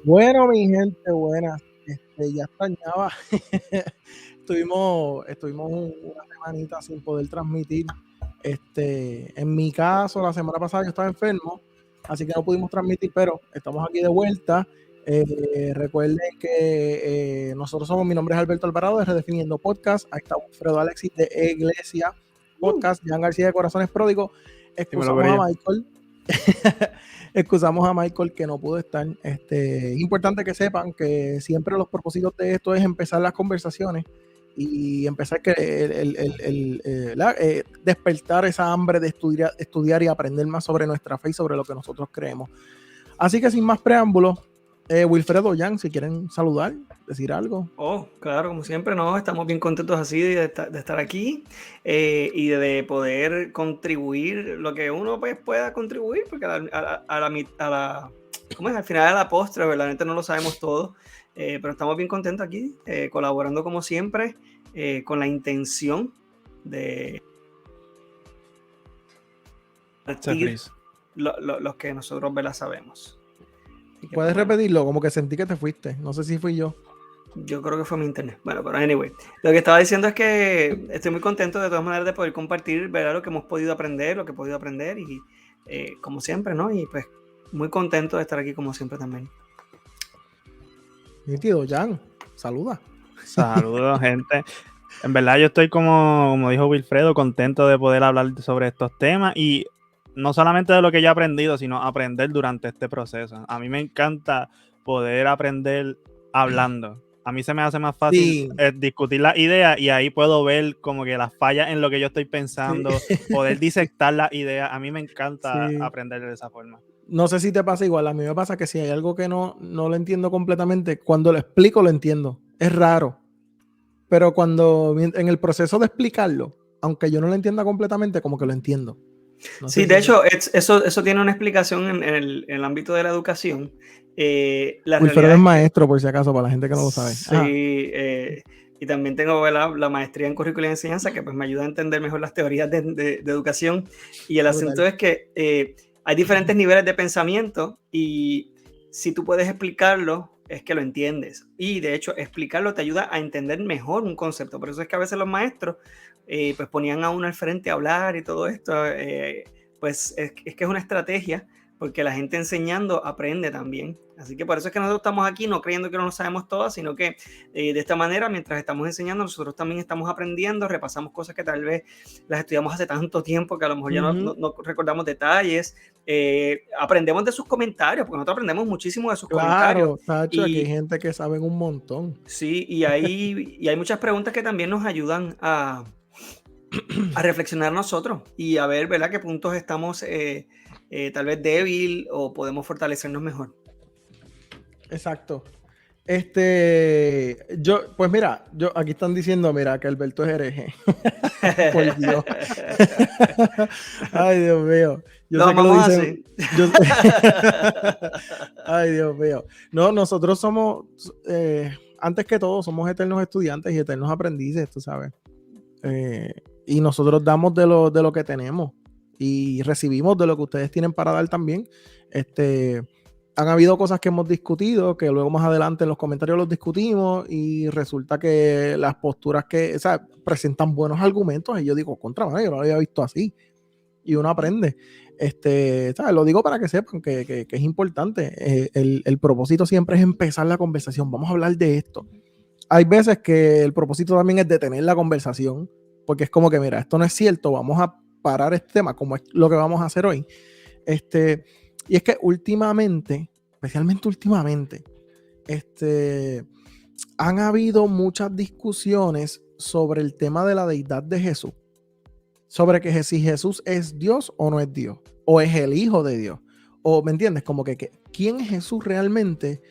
Bueno, mi gente, buena. Ya extrañaba. Estuvimos una semanita sin poder transmitir. En mi caso, la semana pasada yo estaba enfermo, así que no pudimos transmitir, pero estamos aquí de vuelta. Recuerden que mi nombre es Alberto Alvarado de Redefiniendo Podcast. Ahí está Fredo Alexis de Iglesia Podcast, Jan García de Corazones Pródigos. Excusamos a Michael. Excusamos a Michael que no pudo estar. Es importante que sepan que siempre los propósitos de esto es empezar las conversaciones y empezar despertar esa hambre de estudiar y aprender más sobre nuestra fe y sobre lo que nosotros creemos. Así que sin más preámbulos, Wilfredo, Jan, si quieren saludar, decir algo. Oh, claro, como siempre, no, estamos bien contentos así de estar aquí y de poder contribuir lo que uno pues, pueda contribuir, porque ¿cómo es? Al final de la postre, verdaderamente no lo sabemos todo, pero estamos bien contentos aquí, colaborando como siempre, con la intención de compartir los que nosotros sabemos. ¿Puedes repetirlo? Como que sentí que te fuiste. No sé si fui yo. Yo creo que fue mi internet. Bueno, pero anyway, lo que estaba diciendo es que estoy muy contento de todas maneras de poder compartir, ¿verdad? Lo que hemos podido aprender, lo que he podido aprender y como siempre, ¿no? Y pues muy contento de estar aquí como siempre también. Nítido, Jan, saluda. Saludos, gente. En verdad yo estoy como dijo Wilfredo, contento de poder hablar sobre estos temas y no solamente de lo que yo he aprendido, sino aprender durante este proceso. A mí me encanta poder aprender hablando. A mí se me hace más fácil discutir las ideas y ahí puedo ver como que las fallas en lo que yo estoy pensando, poder disectar las ideas. A mí me encanta aprender de esa forma. No sé si te pasa igual, a mí me pasa que si hay algo que no lo entiendo completamente, cuando lo explico lo entiendo. Es raro. Pero cuando en el proceso de explicarlo, aunque yo no lo entienda completamente, como que lo entiendo. No sí, de hecho, eso tiene una explicación en el ámbito de la educación. Wilfredo es maestro, por si acaso, para la gente que no lo sabe. Sí, y también tengo la maestría en currículum y enseñanza, que pues me ayuda a entender mejor las teorías de educación. Y el asunto es que hay diferentes niveles de pensamiento y si tú puedes explicarlo, es que lo entiendes. Y de hecho, explicarlo te ayuda a entender mejor un concepto. Por eso es que a veces los maestros pues ponían a uno al frente a hablar y todo esto. Pues es que es una estrategia porque la gente enseñando aprende también. Así que por eso es que nosotros estamos aquí, no creyendo que no lo sabemos todo, sino que de esta manera, mientras estamos enseñando, nosotros también estamos aprendiendo, repasamos cosas que tal vez las estudiamos hace tanto tiempo que a lo mejor ya no recordamos detalles. Aprendemos de sus comentarios, porque nosotros aprendemos muchísimo de sus comentarios. Claro, Tacho, aquí hay gente que sabe un montón. Sí, y hay muchas preguntas que también nos ayudan a reflexionar nosotros y a ver, ¿verdad?, qué puntos estamos tal vez débil o podemos fortalecernos mejor. Exacto. Pues mira, aquí están diciendo, mira, que Alberto es hereje. Por Dios. Ay, Dios mío. Yo sé que lo dicen. Ay, Dios mío. No, nosotros somos, antes que todo, somos eternos estudiantes y eternos aprendices, tú sabes. Y nosotros damos de lo que tenemos y recibimos de lo que ustedes tienen para dar también. Han habido cosas que hemos discutido, que luego más adelante en los comentarios los discutimos y resulta que las posturas presentan buenos argumentos y yo digo, contra mano, yo no lo había visto así. Y uno aprende. ¿Sabes? Lo digo para que sepan que es importante. El propósito siempre es empezar la conversación. Vamos a hablar de esto. Hay veces que el propósito también es detener la conversación, porque es como que, mira, esto no es cierto, vamos a parar este tema, como es lo que vamos a hacer hoy. Y es que últimamente, especialmente últimamente, han habido muchas discusiones sobre el tema de la deidad de Jesús. Sobre que si Jesús es Dios o no es Dios. O es el Hijo de Dios. O, ¿me entiendes? Como que ¿quién es Jesús realmente?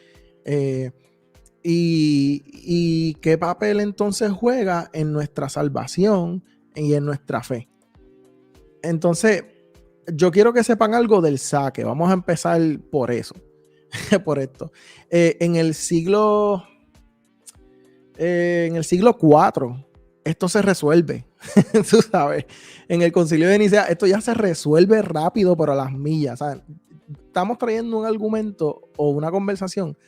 Y qué papel entonces juega en nuestra salvación y en nuestra fe. Entonces, yo quiero que sepan algo del saque. Vamos a empezar por eso. Por esto. En el siglo IV, esto se resuelve. Tú sabes, en el Concilio de Nicea, esto ya se resuelve rápido, pero a las millas. ¿Sabes? Estamos trayendo un argumento o una conversación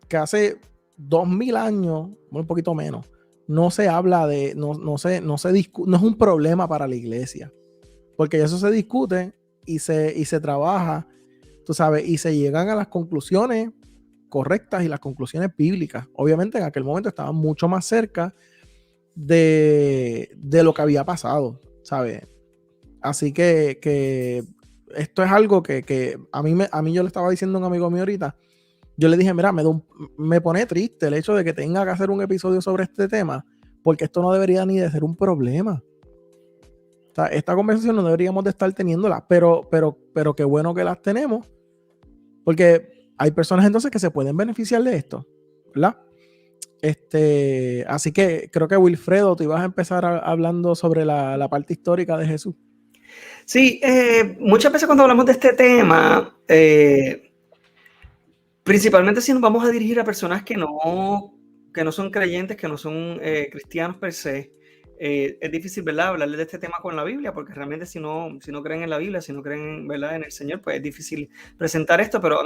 que hace 2000 años, un poquito menos, no se habla de, no es un problema para la iglesia, porque eso se discute y se trabaja, tú sabes, y se llegan a las conclusiones correctas y las conclusiones bíblicas. Obviamente en aquel momento estaban mucho más cerca de lo que había pasado, ¿sabes? Así que esto es algo que a mí yo le estaba diciendo a un amigo mío ahorita. Yo le dije, mira, me pone triste el hecho de que tenga que hacer un episodio sobre este tema, porque esto no debería ni de ser un problema. O sea, esta conversación no deberíamos de estar teniéndola, pero qué bueno que las tenemos, porque hay personas entonces que se pueden beneficiar de esto, ¿verdad? Así que creo que Wilfredo, tú ibas a empezar hablando sobre la parte histórica de Jesús. Sí, muchas veces cuando hablamos de este tema, principalmente si nos vamos a dirigir a personas que no son creyentes, que no son cristianos per se, es difícil, ¿verdad?, hablarles de este tema con la Biblia, porque realmente si no creen en la Biblia, si no creen, ¿verdad?, en el Señor, pues es difícil presentar esto, pero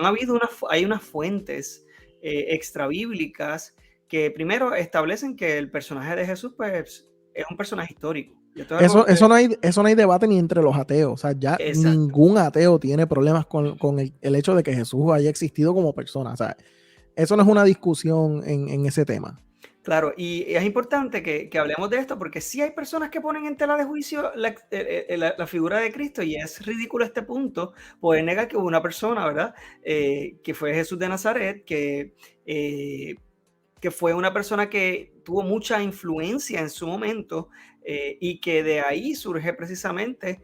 hay unas fuentes extrabíblicas que primero establecen que el personaje de Jesús, pues, es un personaje histórico. Eso no hay debate ni entre los ateos. O sea, ya Exacto. Ningún ateo tiene problemas con el hecho de que Jesús haya existido como persona. O sea, eso no es una discusión en ese tema. Claro, y es importante que hablemos de esto, porque sí hay personas que ponen en tela de juicio la figura de Cristo, y es ridículo este punto, poder negar que hubo una persona, ¿verdad?, que fue Jesús de Nazaret, que fue una persona que tuvo mucha influencia en su momento, y que de ahí surge precisamente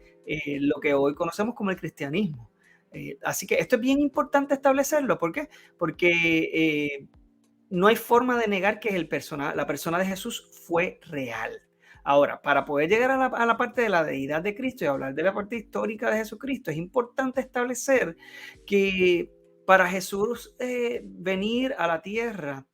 lo que hoy conocemos como el cristianismo. Así que esto es bien importante establecerlo. ¿Por qué? Porque no hay forma de negar que la persona de Jesús fue real. Ahora, para poder llegar a la parte de la deidad de Cristo y hablar de la parte histórica de Jesucristo, es importante establecer que para Jesús venir a la tierra,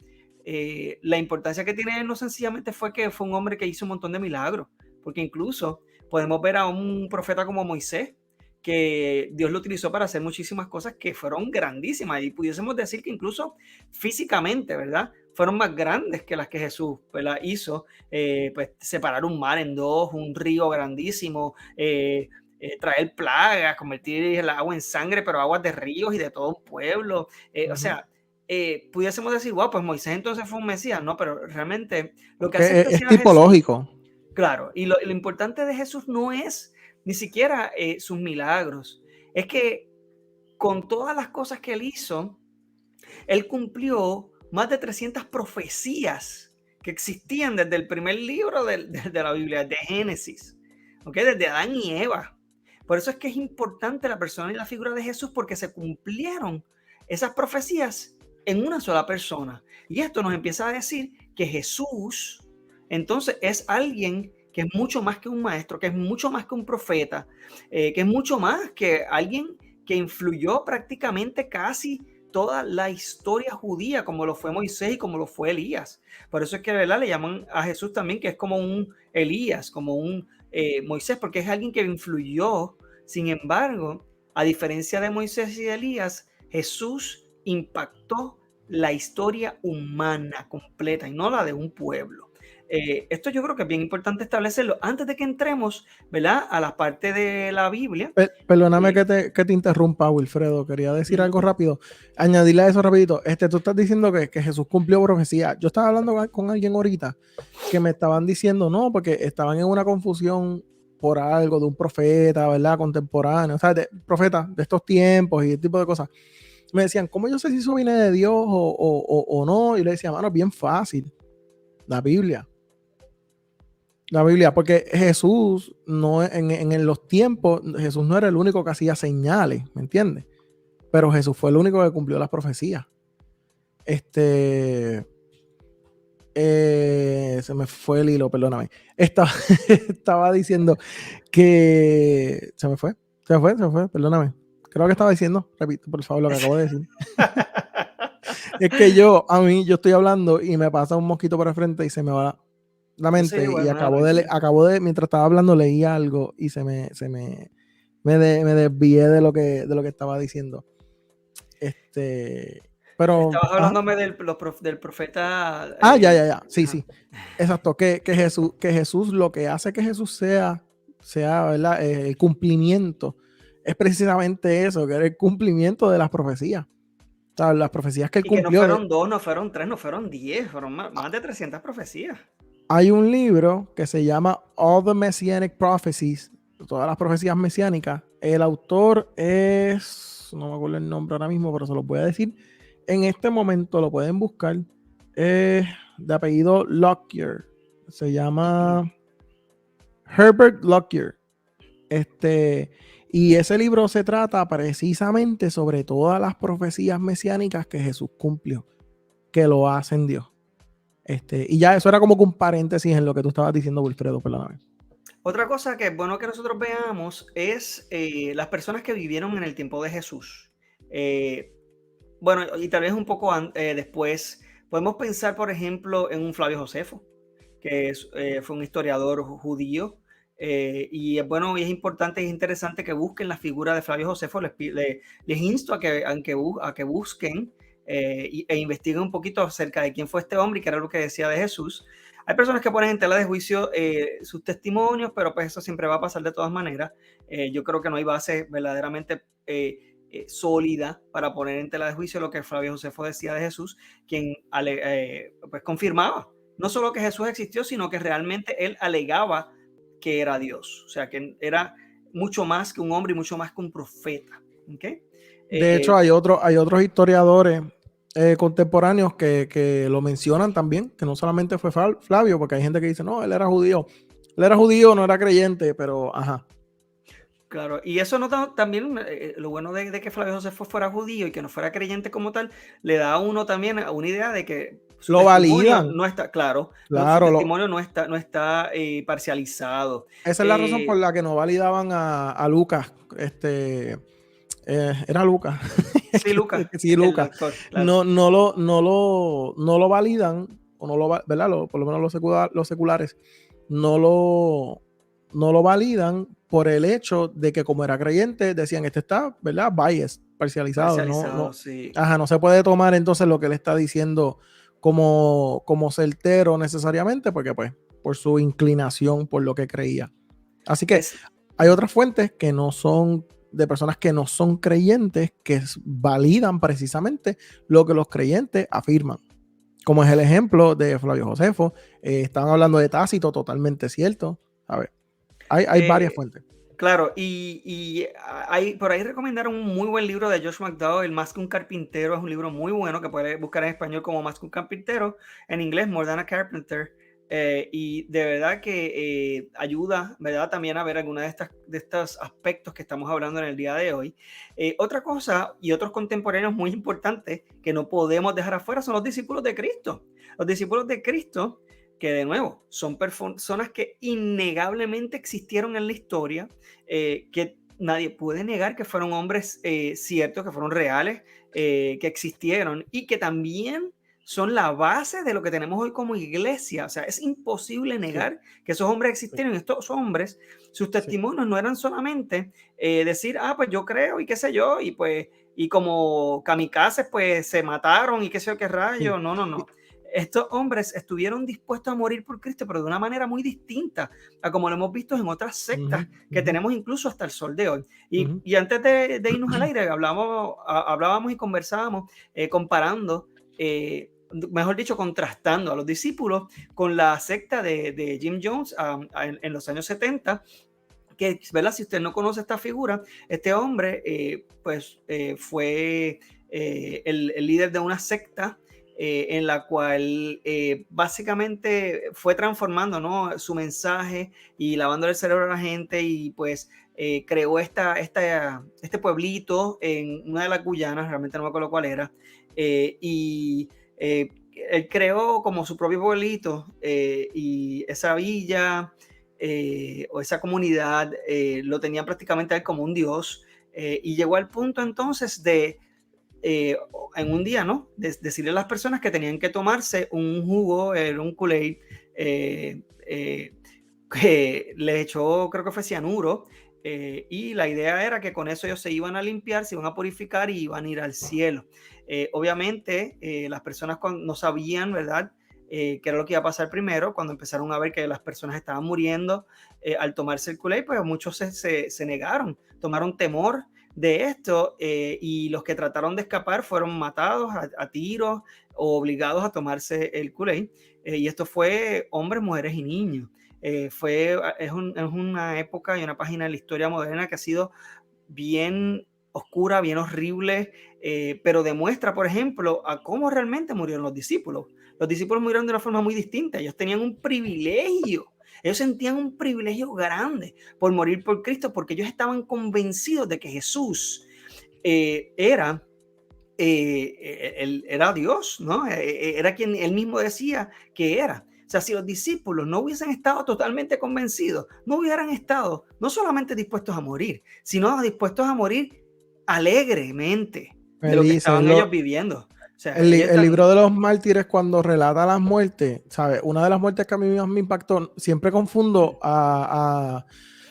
la importancia que tiene él no sencillamente fue que fue un hombre que hizo un montón de milagros, porque incluso podemos ver a un profeta como Moisés, que Dios lo utilizó para hacer muchísimas cosas que fueron grandísimas, y pudiésemos decir que incluso físicamente, ¿verdad?, fueron más grandes que las que Jesús, ¿verdad?, hizo. Pues separar un mar en dos, un río grandísimo, traer plagas, convertir el agua en sangre, pero aguas de ríos y de todo un pueblo. O sea, pudiésemos decir, wow, pues Moisés entonces fue un Mesías. No, pero realmente lo que hace Es tipológico. Claro, y lo importante de Jesús no es ni siquiera sus milagros, es que con todas las cosas que él hizo, él cumplió más de 300 profecías que existían desde el primer libro de la Biblia, de Génesis, ¿okay?, desde Adán y Eva. Por eso es que es importante la persona y la figura de Jesús, porque se cumplieron esas profecías en una sola persona. Y esto nos empieza a decir que Jesús entonces es alguien que es mucho más que un maestro, que es mucho más que un profeta, que es mucho más que alguien que influyó prácticamente casi toda la historia judía, como lo fue Moisés y como lo fue Elías. Por eso es que, ¿verdad?, le llaman a Jesús también que es como un Elías, como un Moisés, porque es alguien que influyó. Sin embargo, a diferencia de Moisés y de Elías, Jesús impactó la historia humana completa y no la de un pueblo. Esto yo creo que es bien importante establecerlo antes de que entremos, ¿verdad?, a la parte de la Biblia. Perdóname que te interrumpa, Wilfredo. Quería decir algo rápido. Añadirle a eso rapidito. Tú estás diciendo que Jesús cumplió profecía. Yo estaba hablando con alguien ahorita que me estaban diciendo, no, porque estaban en una confusión por algo de un profeta, ¿verdad?, contemporáneo, o sea, de profeta de estos tiempos y ese tipo de cosas. Me decían, ¿cómo yo sé si eso viene de Dios o no? Y le decía, mano, es bien fácil. La Biblia, porque Jesús no en los tiempos, Jesús no era el único que hacía señales, ¿me entiendes? Pero Jesús fue el único que cumplió las profecías. Se me fue el hilo, perdóname. Estaba diciendo que se me fue, perdóname. Creo que estaba diciendo, repito, por favor, lo que acabo de decir. Es que yo estoy hablando y me pasa un mosquito por el frente y se me va la mente, Sí, bueno, y acabo de, mientras estaba hablando, leí algo y me desvié de lo que estaba diciendo. Pero, estabas hablándome del profeta. ya. Sí, Ajá. sí. Exacto. Que Jesús, lo que hace que Jesús sea, ¿verdad? El cumplimiento es precisamente eso, que era el cumplimiento de las profecías. O sea, las profecías que él Y que no cumplió. fueron 2, no fueron 3, no fueron 10, fueron más de 300 profecías. Hay un libro que se llama All the Messianic Prophecies, todas las profecías mesiánicas. El autor es, no me acuerdo el nombre ahora mismo, pero se los voy a decir. En este momento lo pueden buscar. Es de apellido Lockyer. Se llama Herbert Lockyer. Y ese libro se trata precisamente sobre todas las profecías mesiánicas que Jesús cumplió, que lo hacen Dios. Y ya eso era como que un paréntesis en lo que tú estabas diciendo, Wilfredo, perdóname. Otra cosa que es bueno que nosotros veamos es las personas que vivieron en el tiempo de Jesús. Bueno, y tal vez un poco después, podemos pensar, por ejemplo, en un Flavio Josefo, que fue un historiador judío. Y es bueno y es importante y es interesante que busquen la figura de Flavio Josefo. Les insto a que busquen e investiguen un poquito acerca de quién fue este hombre y qué era lo que decía de Jesús. Hay personas que ponen en tela de juicio sus testimonios, pero pues eso siempre va a pasar de todas maneras. Yo creo que no hay base verdaderamente sólida para poner en tela de juicio lo que Flavio Josefo decía de Jesús, quien pues confirmaba no solo que Jesús existió, sino que realmente él alegaba que era Dios, o sea, que era mucho más que un hombre y mucho más que un profeta. ¿Okay? De hecho, hay otros historiadores contemporáneos que lo mencionan también, que no solamente fue Flavio, porque hay gente que dice, no, él era judío, no era creyente, pero ajá. Claro, y eso también, lo bueno de que Flavio Josefo fuera judío y que no fuera creyente como tal, le da a uno también una idea de que su Lo testimonio validan. no está claro, Claro, su testimonio no está parcializado. Esa es la razón por la que no validaban a Lucas. Era Lucas. Sí, Lucas, Sí, el Lucas. doctor, claro. No lo validan, o no lo, ¿verdad? Por lo menos los seculares, no lo validan por el hecho de que como era creyente, decían, este está, ¿verdad? Biased, parcializado. No, Sí. ajá, no se puede tomar entonces lo que él está diciendo como certero necesariamente, porque pues, por su inclinación, por lo que creía. Así que hay otras fuentes que no son de personas que no son creyentes, que validan precisamente lo que los creyentes afirman. Como es el ejemplo de Flavio Josefo. Estaban hablando de Tácito, totalmente cierto. A ver, hay varias fuentes. Claro, y por ahí recomendaron un muy buen libro de Josh McDowell, El Más que un Carpintero. Es un libro muy bueno que puedes buscar en español como Más que un Carpintero, en inglés More Than a Carpenter. Y de verdad que ayuda, ¿verdad? También a ver algunos de estos aspectos que estamos hablando en el día de hoy. Otra cosa y otros contemporáneos muy importantes que no podemos dejar afuera son los discípulos de Cristo. Los discípulos de Cristo, que de nuevo son personas que innegablemente existieron en la historia, que nadie puede negar que fueron hombres ciertos, que fueron reales, que existieron y que también son la base de lo que tenemos hoy como iglesia. O sea, es imposible negar que esos hombres existieron. Estos hombres, sus testimonios no eran solamente decir, pues yo creo y qué sé yo, y pues, y como kamikazes, pues se mataron y qué sé yo qué rayo. Sí. No. Estos hombres estuvieron dispuestos a morir por Cristo, pero de una manera muy distinta a como lo hemos visto en otras sectas que tenemos incluso hasta el sol de hoy. Y antes de irnos al aire, hablábamos y conversábamos comparando, mejor dicho, contrastando a los discípulos con la secta de Jim Jones en los años 70, que, ¿verdad? Si usted no conoce esta figura, este hombre fue el líder de una secta en la cual básicamente fue transformando, ¿no?, su mensaje y lavando el cerebro a la gente, y pues creó este pueblito en una de las Guyanas, realmente no me acuerdo cuál era, y él creó como su propio pueblito y esa villa o esa comunidad lo tenía prácticamente a él como un dios, y llegó al punto entonces de en un día, ¿no?, decirle a las personas que tenían que tomarse un jugo, un Kool-Aid, que le echó, creo que fue cianuro, y la idea era que con eso ellos se iban a limpiar, se iban a purificar y iban a ir al cielo. Obviamente, las personas no sabían, ¿verdad?, qué era lo que iba a pasar primero. Cuando empezaron a ver que las personas estaban muriendo al tomarse el Kool-Aid, pues muchos se negaron, tomaron temor de esto, y los que trataron de escapar fueron matados a tiros o obligados a tomarse el Kool-Aid. Y esto fue hombres, mujeres y niños. Es una época y una página de la historia moderna que ha sido bien oscura, bien horrible, pero demuestra, por ejemplo, a cómo realmente murieron los discípulos. Los discípulos murieron de una forma muy distinta. Ellos tenían un privilegio. Ellos sentían un privilegio grande por morir por Cristo, porque ellos estaban convencidos de que Jesús era Dios, ¿no? Era quien él mismo decía que era. O sea, si los discípulos no hubiesen estado totalmente convencidos, no hubieran estado no solamente dispuestos a morir, sino dispuestos a morir alegremente de lo que estaban ellos viviendo. O sea, el libro de los mártires, cuando relata las muertes, ¿sabes? Una de las muertes que a mí más me impactó, siempre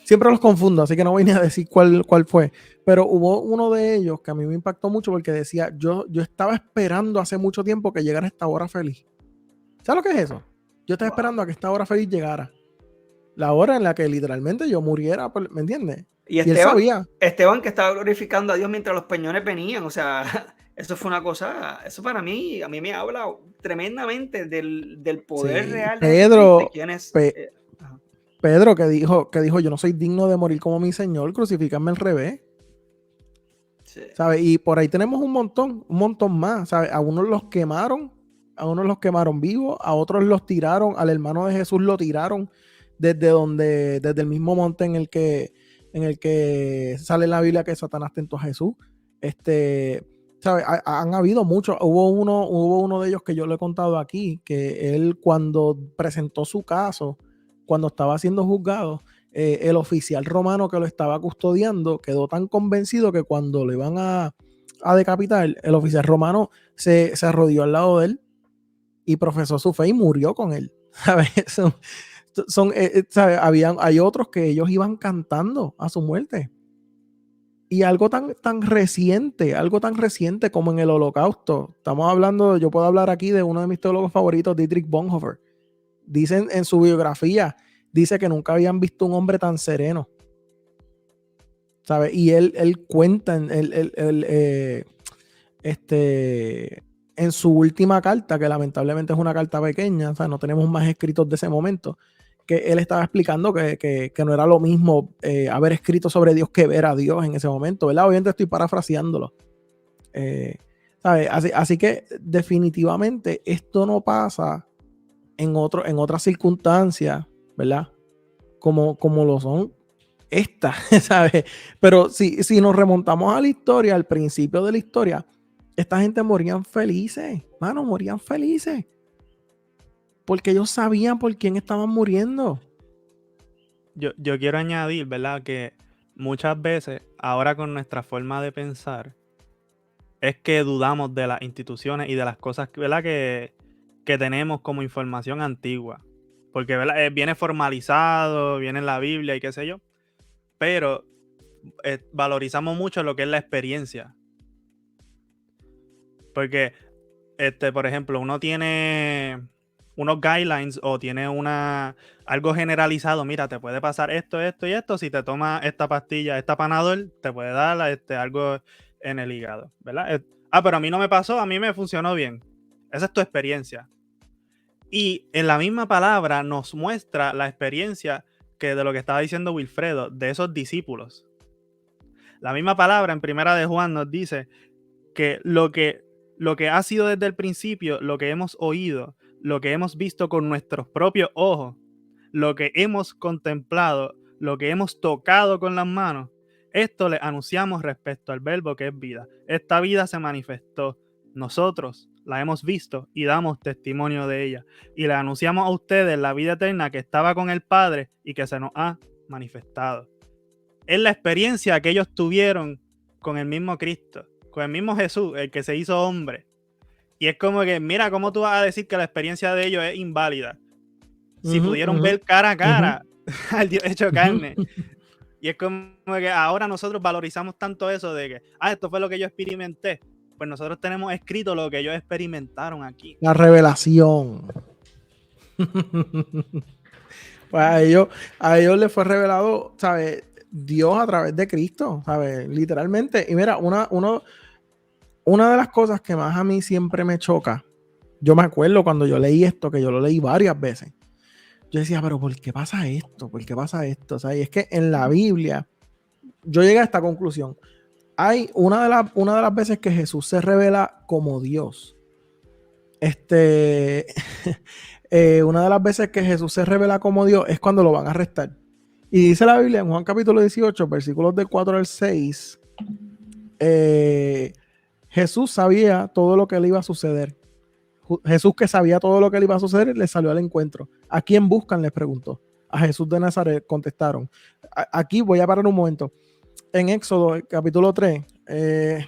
siempre los confundo, así que no voy ni a decir cuál fue, pero hubo uno de ellos que a mí me impactó mucho porque decía, yo estaba esperando hace mucho tiempo que llegara esta hora feliz. ¿Sabes lo que es eso? Yo estaba esperando a que esta hora feliz llegara. La hora en la que literalmente yo muriera, ¿me entiendes? Y él sabía. Esteban, que estaba glorificando a Dios mientras los peñones venían, o sea, eso fue una cosa, eso para mí, a mí me habla tremendamente del poder real de quién es. Pedro, que dijo, yo no soy digno de morir como mi Señor, crucifícame al revés. Sí. ¿Sabes? Y por ahí tenemos un montón más, ¿sabes? A unos los quemaron vivos, a otros los tiraron, al hermano de Jesús lo tiraron desde el mismo monte en el que sale en la Biblia que Satanás tentó a Jesús. ¿Sabes? Han habido muchos. Hubo uno de ellos que yo le he contado aquí, que él, cuando presentó su caso, cuando estaba siendo juzgado, el oficial romano que lo estaba custodiando quedó tan convencido que cuando le iban a decapitar, el oficial romano se arrodilló al lado de él y profesó su fe y murió con él. ¿Sabes? ¿Sabes? Hay otros que ellos iban cantando a su muerte. Y algo tan reciente como en el Holocausto. Estamos hablando, yo puedo hablar aquí de uno de mis teólogos favoritos, Dietrich Bonhoeffer. Dicen en su biografía, dice que nunca habían visto un hombre tan sereno. ¿Sabes? Y él cuenta en su última carta, que lamentablemente es una carta pequeña, o sea, no tenemos más escritos de ese momento, que él estaba explicando que no era lo mismo haber escrito sobre Dios que ver a Dios en ese momento, ¿verdad? Obviamente estoy parafraseándolo. ¿Sabes? Así que definitivamente esto no pasa en otras circunstancias, ¿verdad? Como lo son estas, ¿sabes? Pero si nos remontamos a la historia, al principio de la historia, esta gente morían felices, mano, morían felices. Porque ellos sabían por quién estaban muriendo. Yo quiero añadir, ¿verdad? Que muchas veces, ahora con nuestra forma de pensar, es que dudamos de las instituciones y de las cosas, ¿verdad? Que tenemos como información antigua. Porque, ¿verdad? Viene formalizado, viene en la Biblia y qué sé yo. Pero valorizamos mucho lo que es la experiencia. Porque, por ejemplo, uno tiene unos guidelines o tiene algo generalizado. Mira, te puede pasar esto, esto y esto. Si te tomas esta pastilla, esta Panadol, te puede dar algo en el hígado, ¿verdad? Pero a mí no me pasó, a mí me funcionó bien. Esa es tu experiencia. Y en la misma palabra nos muestra la experiencia que de lo que estaba diciendo Wilfredo, de esos discípulos. La misma palabra en Primera de Juan nos dice que lo que ha sido desde el principio, lo que hemos oído, lo que hemos visto con nuestros propios ojos, lo que hemos contemplado, lo que hemos tocado con las manos, esto le anunciamos respecto al verbo que es vida. Esta vida se manifestó. Nosotros la hemos visto y damos testimonio de ella. Y le anunciamos a ustedes la vida eterna que estaba con el Padre y que se nos ha manifestado. Es la experiencia que ellos tuvieron con el mismo Cristo, con el mismo Jesús, el que se hizo hombre. Y es como que, mira, ¿cómo tú vas a decir que la experiencia de ellos es inválida? Si pudieron ver cara a cara al Dios hecho carne. Y es como que ahora nosotros valorizamos tanto eso de que, esto fue lo que yo experimenté. Pues nosotros tenemos escrito lo que ellos experimentaron aquí. La revelación. Pues a ellos les fue revelado, ¿sabes? Dios a través de Cristo, ¿sabes? Literalmente. Y mira, una de las cosas que más a mí siempre me choca, yo me acuerdo cuando yo leí esto, que yo lo leí varias veces. Yo decía, pero ¿por qué pasa esto? ¿Por qué pasa esto? O sea, y es que en la Biblia, yo llegué a esta conclusión. Hay una de las veces que Jesús se revela como Dios. Una de las veces que Jesús se revela como Dios es cuando lo van a arrestar. Y dice la Biblia en Juan capítulo 18, versículos del 4 al 6, Jesús sabía todo lo que le iba a suceder. Jesús, que sabía todo lo que le iba a suceder, le salió al encuentro. ¿A quién buscan?, les preguntó. A Jesús de Nazaret contestaron. Aquí voy a parar un momento. En Éxodo, capítulo 3,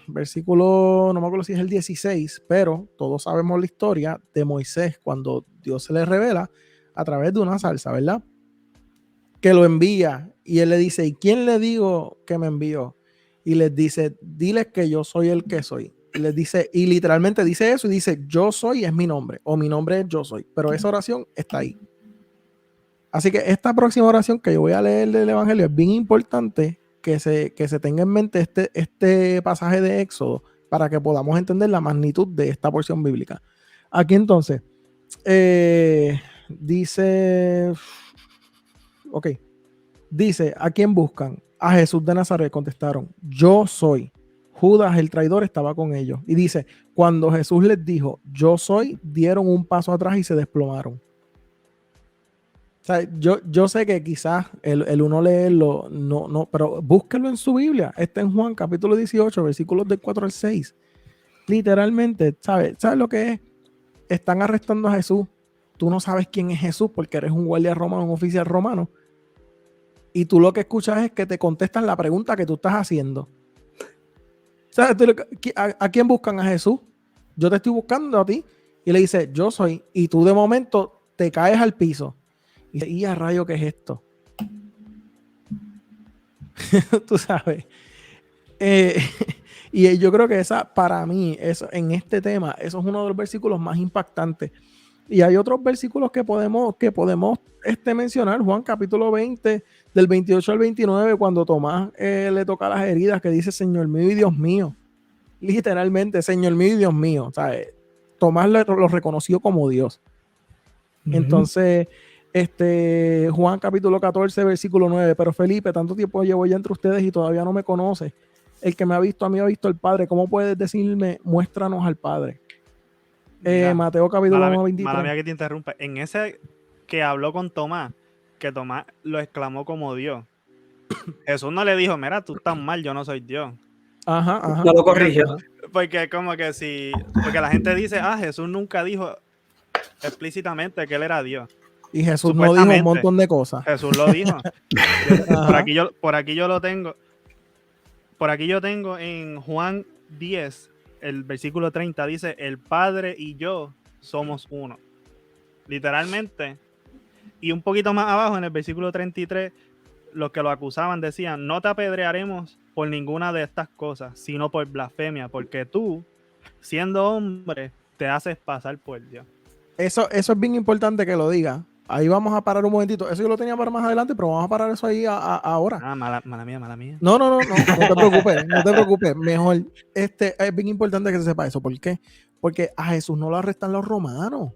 versículo, no me acuerdo si es el 16, pero todos sabemos la historia de Moisés cuando Dios se le revela a través de una zarza, ¿verdad? Que lo envía y él le dice, ¿y quién le digo que me envió? Y les dice, diles que yo soy el que soy. Y les dice, y literalmente dice eso y dice, yo soy es mi nombre, o mi nombre es yo soy, pero esa oración está ahí. Así que esta próxima oración que yo voy a leer del Evangelio es bien importante que se tenga en mente este pasaje de Éxodo para que podamos entender la magnitud de esta porción bíblica. Aquí entonces, dice, ok, dice, ¿a quién buscan? A Jesús de Nazaret contestaron, yo soy. Judas el traidor estaba con ellos. Y dice, cuando Jesús les dijo, yo soy, dieron un paso atrás y se desplomaron. O sea, yo sé que quizás el uno leerlo, no, pero búsquelo en su Biblia. Está en Juan capítulo 18, versículos del 4 al 6. Literalmente, ¿sabes lo que es? Están arrestando a Jesús. Tú no sabes quién es Jesús porque eres un guardia romano, un oficial romano. Y tú lo que escuchas es que te contestan la pregunta que tú estás haciendo. ¿Sabes? ¿A quién buscan? A Jesús. Yo te estoy buscando a ti. Y le dice, yo soy. Y tú de momento te caes al piso. Y a rayo, ¿qué es esto? Tú sabes. Y yo creo que esa, para mí, eso, en este tema, eso es uno de los versículos más impactantes. Y hay otros versículos que podemos mencionar. Juan capítulo 20, del 28 al 29, cuando Tomás le toca las heridas, que dice, Señor mío y Dios mío. Literalmente, Señor mío y Dios mío. ¿Sabes? Tomás lo reconoció como Dios. Entonces, Juan capítulo 14, versículo 9, pero Felipe, tanto tiempo llevo ya entre ustedes y todavía no me conoce. El que me ha visto a mí ha visto al Padre. ¿Cómo puedes decirme, muéstranos al Padre? Mateo capítulo 23. Mala mía que te interrumpa. En ese que habló con Tomás, que Tomás lo exclamó como Dios. Jesús no le dijo, mira, tú estás mal, yo no soy Dios. Ajá. No lo corrigió. Porque como que porque la gente dice, Jesús nunca dijo explícitamente que él era Dios. Y Jesús no dijo un montón de cosas. Jesús lo dijo. por aquí yo lo tengo. Por aquí yo tengo en Juan 10, el versículo 30, dice, el Padre y yo somos uno. Literalmente. Y un poquito más abajo, en el versículo 33, los que lo acusaban decían, no te apedrearemos por ninguna de estas cosas, sino por blasfemia, porque tú, siendo hombre, te haces pasar por Dios. Eso es bien importante que lo diga. Ahí vamos a parar un momentito. Eso yo lo tenía para más adelante, pero vamos a parar eso ahí ahora. Mala mía. No te preocupes. Mejor. Es bien importante que se sepa eso. ¿Por qué? Porque a Jesús no lo arrestan los romanos.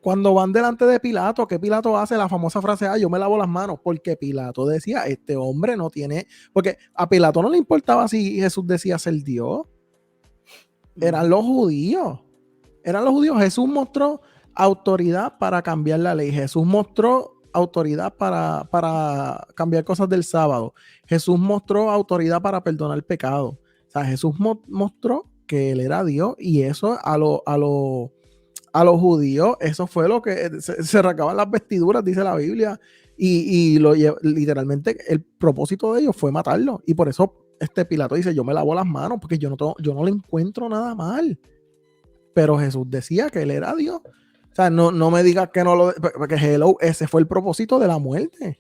Cuando van delante de Pilato, ¿qué Pilato hace? La famosa frase, yo me lavo las manos, porque Pilato decía, este hombre no tiene, porque a Pilato no le importaba si Jesús decía ser Dios. Eran los judíos. Jesús mostró autoridad para cambiar la ley. Jesús mostró autoridad para cambiar cosas del sábado. Jesús mostró autoridad para perdonar pecado. O sea, Jesús mostró que él era Dios, y eso a los judíos, eso fue lo que se rasgaban las vestiduras, dice la Biblia, y literalmente el propósito de ellos fue matarlo. Y por eso Pilato dice, yo me lavo las manos porque yo no le encuentro nada mal. Pero Jesús decía que él era Dios. O sea, no me digas que no porque ese fue el propósito de la muerte.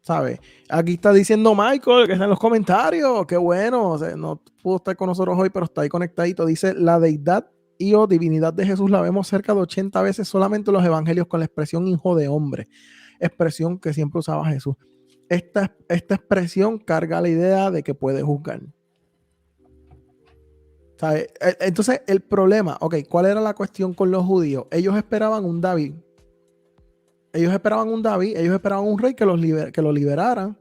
¿sabes? Aquí está diciendo Michael, que está en los comentarios, qué bueno, o sea, no pudo estar con nosotros hoy, pero está ahí conectadito. Dice, la deidad y o divinidad de Jesús la vemos cerca de 80 veces solamente en los evangelios con la expresión hijo de hombre, expresión que siempre usaba Jesús. Esta expresión carga la idea de que puede juzgar. ¿Sabe? Entonces, el problema, ok, ¿cuál era la cuestión con los judíos? Ellos esperaban un David. Ellos esperaban un rey que lo liberaran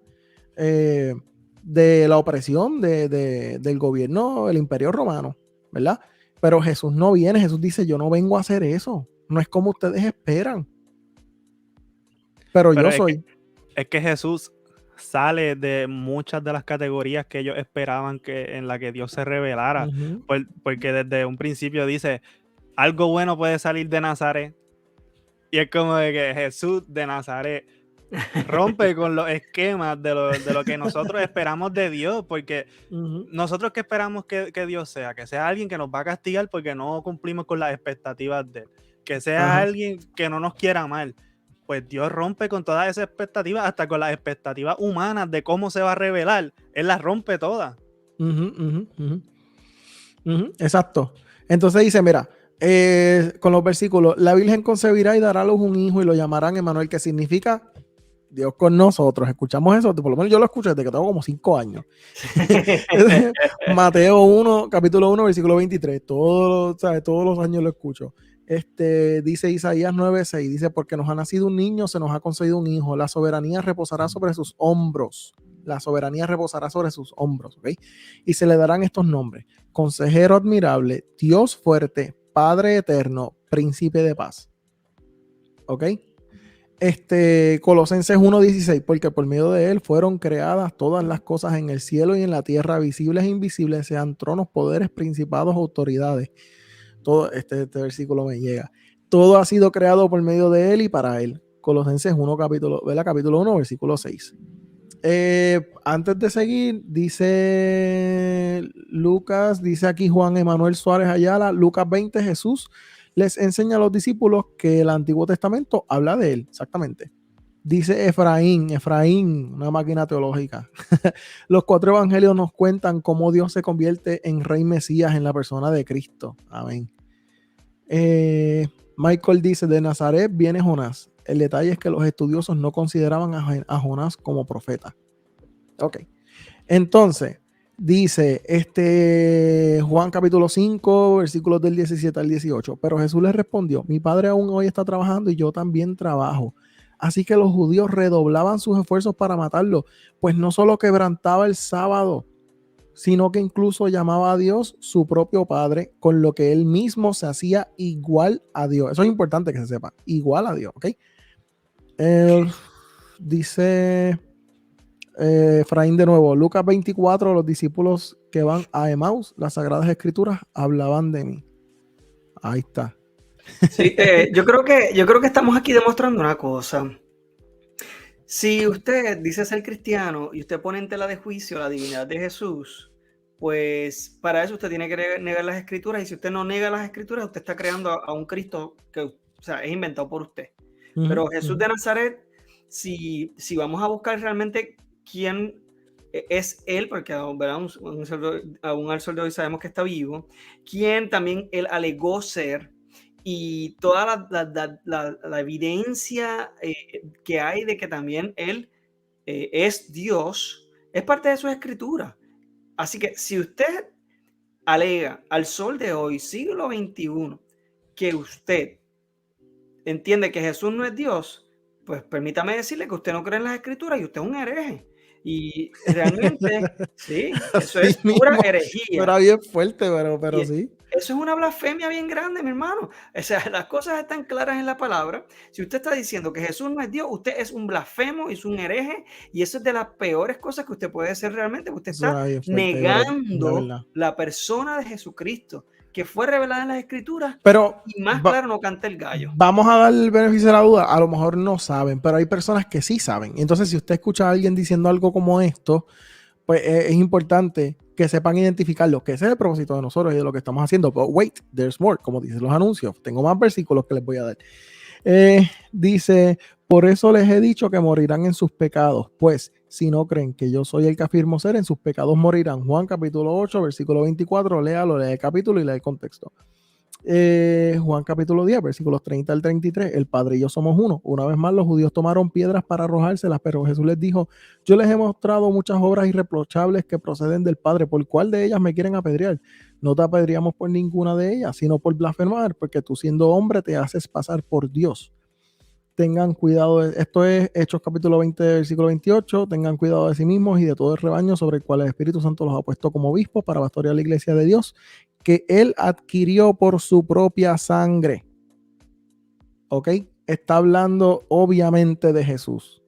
de la opresión del gobierno del Imperio Romano, ¿verdad? Pero Jesús no viene, Jesús dice, yo no vengo a hacer eso, no es como ustedes esperan. Pero yo soy. Es que Jesús sale de muchas de las categorías que ellos esperaban en la que Dios se revelara, porque desde un principio dice, algo bueno puede salir de Nazaret, y es como de que Jesús de Nazaret rompe con los esquemas de lo que nosotros esperamos de Dios, porque nosotros que esperamos que Dios sea, que sea alguien que nos va a castigar porque no cumplimos con las expectativas de él, que sea alguien que no nos quiera mal. Pues Dios rompe con todas esas expectativas, hasta con las expectativas humanas de cómo se va a revelar. Él las rompe todas. Exacto. Entonces dice, mira, con los versículos, la Virgen concebirá y dará a luz un hijo y lo llamarán Emmanuel, que significa Dios con nosotros. Escuchamos eso, por lo menos yo lo escucho desde que tengo como 5 años. Mateo 1, capítulo 1, versículo 23. Todos los años lo escucho. Dice Isaías 9:6, dice, porque nos ha nacido un niño, se nos ha concedido un hijo, la soberanía reposará sobre sus hombros. La soberanía reposará sobre sus hombros, ¿ok? Y se le darán estos nombres: Consejero admirable, Dios fuerte, Padre eterno, Príncipe de paz. ¿Ok? Colosenses 1:16, porque por medio de él fueron creadas todas las cosas en el cielo y en la tierra, visibles e invisibles, sean tronos, poderes, principados, autoridades. Todo este versículo me llega. Todo ha sido creado por medio de él y para él. Colosenses 1, capítulo 1, versículo 6. Antes de seguir, dice Lucas, dice aquí Juan Emanuel Suárez Ayala, Lucas 20, Jesús les enseña a los discípulos que el Antiguo Testamento habla de él, exactamente. Dice Efraín, una máquina teológica. Los 4 evangelios nos cuentan cómo Dios se convierte en Rey Mesías en la persona de Cristo. Amén. Michael dice, de Nazaret viene Jonás. El detalle es que los estudiosos no consideraban a Jonás como profeta. Ok. Entonces, dice Juan capítulo 5, versículos del 17 al 18. Pero Jesús les respondió, mi padre aún hoy está trabajando y yo también trabajo. Así que los judíos redoblaban sus esfuerzos para matarlo, pues no solo quebrantaba el sábado, sino que incluso llamaba a Dios su propio Padre, con lo que él mismo se hacía igual a Dios. Eso es importante que se sepa, igual a Dios, ¿ok? Dice Efraín de nuevo, Lucas 24, los discípulos que van a Emaús, las Sagradas Escrituras hablaban de mí. Ahí está. Sí, yo creo que estamos aquí demostrando una cosa. Si usted dice ser cristiano y usted pone en tela de juicio la divinidad de Jesús, pues para eso usted tiene que negar las escrituras, y si usted no niega las escrituras, usted está creando a un Cristo que, o sea, es inventado por usted. Pero Jesús de Nazaret, si vamos a buscar realmente quién es él, porque aún al sol de hoy sabemos que está vivo, quién también él alegó ser, y toda la evidencia que hay de que también él es Dios, es parte de su escritura. Así que si usted alega al sol de hoy, siglo XXI, que usted entiende que Jesús no es Dios, pues permítame decirle que usted no cree en las escrituras y usted es un hereje. Y realmente, sí, eso es pura herejía. Era bien fuerte, pero sí. Eso es una blasfemia bien grande, mi hermano. O sea, las cosas están claras en la palabra. Si usted está diciendo que Jesús no es Dios, usted es un blasfemo, es un hereje, y eso es de las peores cosas que usted puede hacer realmente. Usted está negando la persona de Jesucristo, que fue revelada en las Escrituras, pero y más claro no canta el gallo. Vamos a dar el beneficio de la duda. A lo mejor no saben, pero hay personas que sí saben. Entonces, si usted escucha a alguien diciendo algo como esto, pues es importante que sepan identificarlo, que ese es el propósito de nosotros y de lo que estamos haciendo. But wait, there's more, como dicen los anuncios. Tengo más versículos que les voy a dar. Dice, por eso les he dicho que morirán en sus pecados, pues si no creen que yo soy el que afirmo ser, en sus pecados morirán. Juan capítulo 8, versículo 24, léalo, lee el capítulo y lee el contexto. Juan capítulo 10, versículos 30 al 33, el Padre y yo somos uno. Una vez más los judíos tomaron piedras para arrojárselas, pero Jesús les dijo, yo les he mostrado muchas obras irreprochables que proceden del Padre, ¿por cuál de ellas me quieren apedrear? No te apedreamos por ninguna de ellas, sino por blasfemar, porque tú siendo hombre te haces pasar por Dios. Tengan cuidado, esto es Hechos capítulo 20, versículo 28, tengan cuidado de sí mismos y de todo el rebaño sobre el cual el Espíritu Santo los ha puesto como obispos para pastorear la iglesia de Dios, que Él adquirió por su propia sangre. ¿Ok? Está hablando obviamente de Jesús.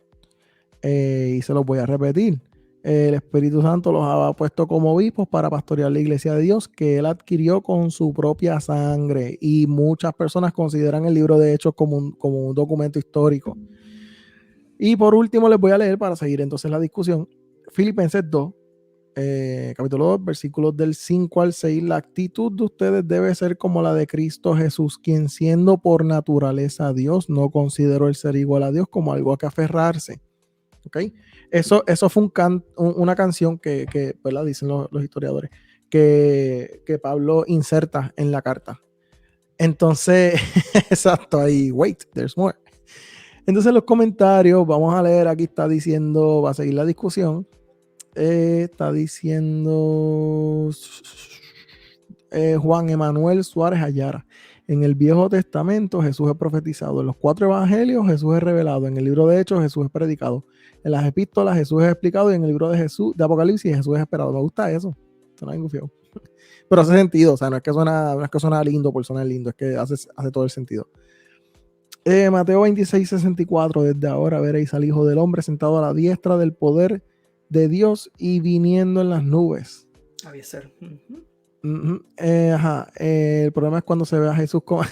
Y se los voy a repetir. El Espíritu Santo los ha puesto como obispos para pastorear la iglesia de Dios que Él adquirió con su propia sangre. Y muchas personas consideran el libro de Hechos como un documento histórico. Y por último les voy a leer para seguir entonces la discusión. Filipenses 2, capítulo 2, versículos del 5 al 6. La actitud de ustedes debe ser como la de Cristo Jesús, quien siendo por naturaleza Dios, no consideró el ser igual a Dios como algo a que aferrarse. ¿Okay? Eso fue una canción que ¿verdad? Dicen los historiadores, que Pablo inserta en la carta. Entonces, exacto, ahí, wait, there's more. Entonces los comentarios, vamos a leer, aquí está diciendo, va a seguir la discusión, está diciendo Juan Emanuel Suárez Ayara. En el Viejo Testamento Jesús es profetizado, en los 4 evangelios Jesús es revelado, en el libro de Hechos Jesús es predicado, en las epístolas Jesús es explicado y en el libro de Apocalipsis Jesús es esperado. Me gusta eso, suena bien gufiado. Pero hace sentido, o sea, no es que suena lindo por sonar lindo, es que hace todo el sentido. Mateo 26, 64, desde ahora veréis al Hijo del Hombre sentado a la diestra del poder de Dios y viniendo en las nubes. Había ser. El problema es cuando se ve a Jesús como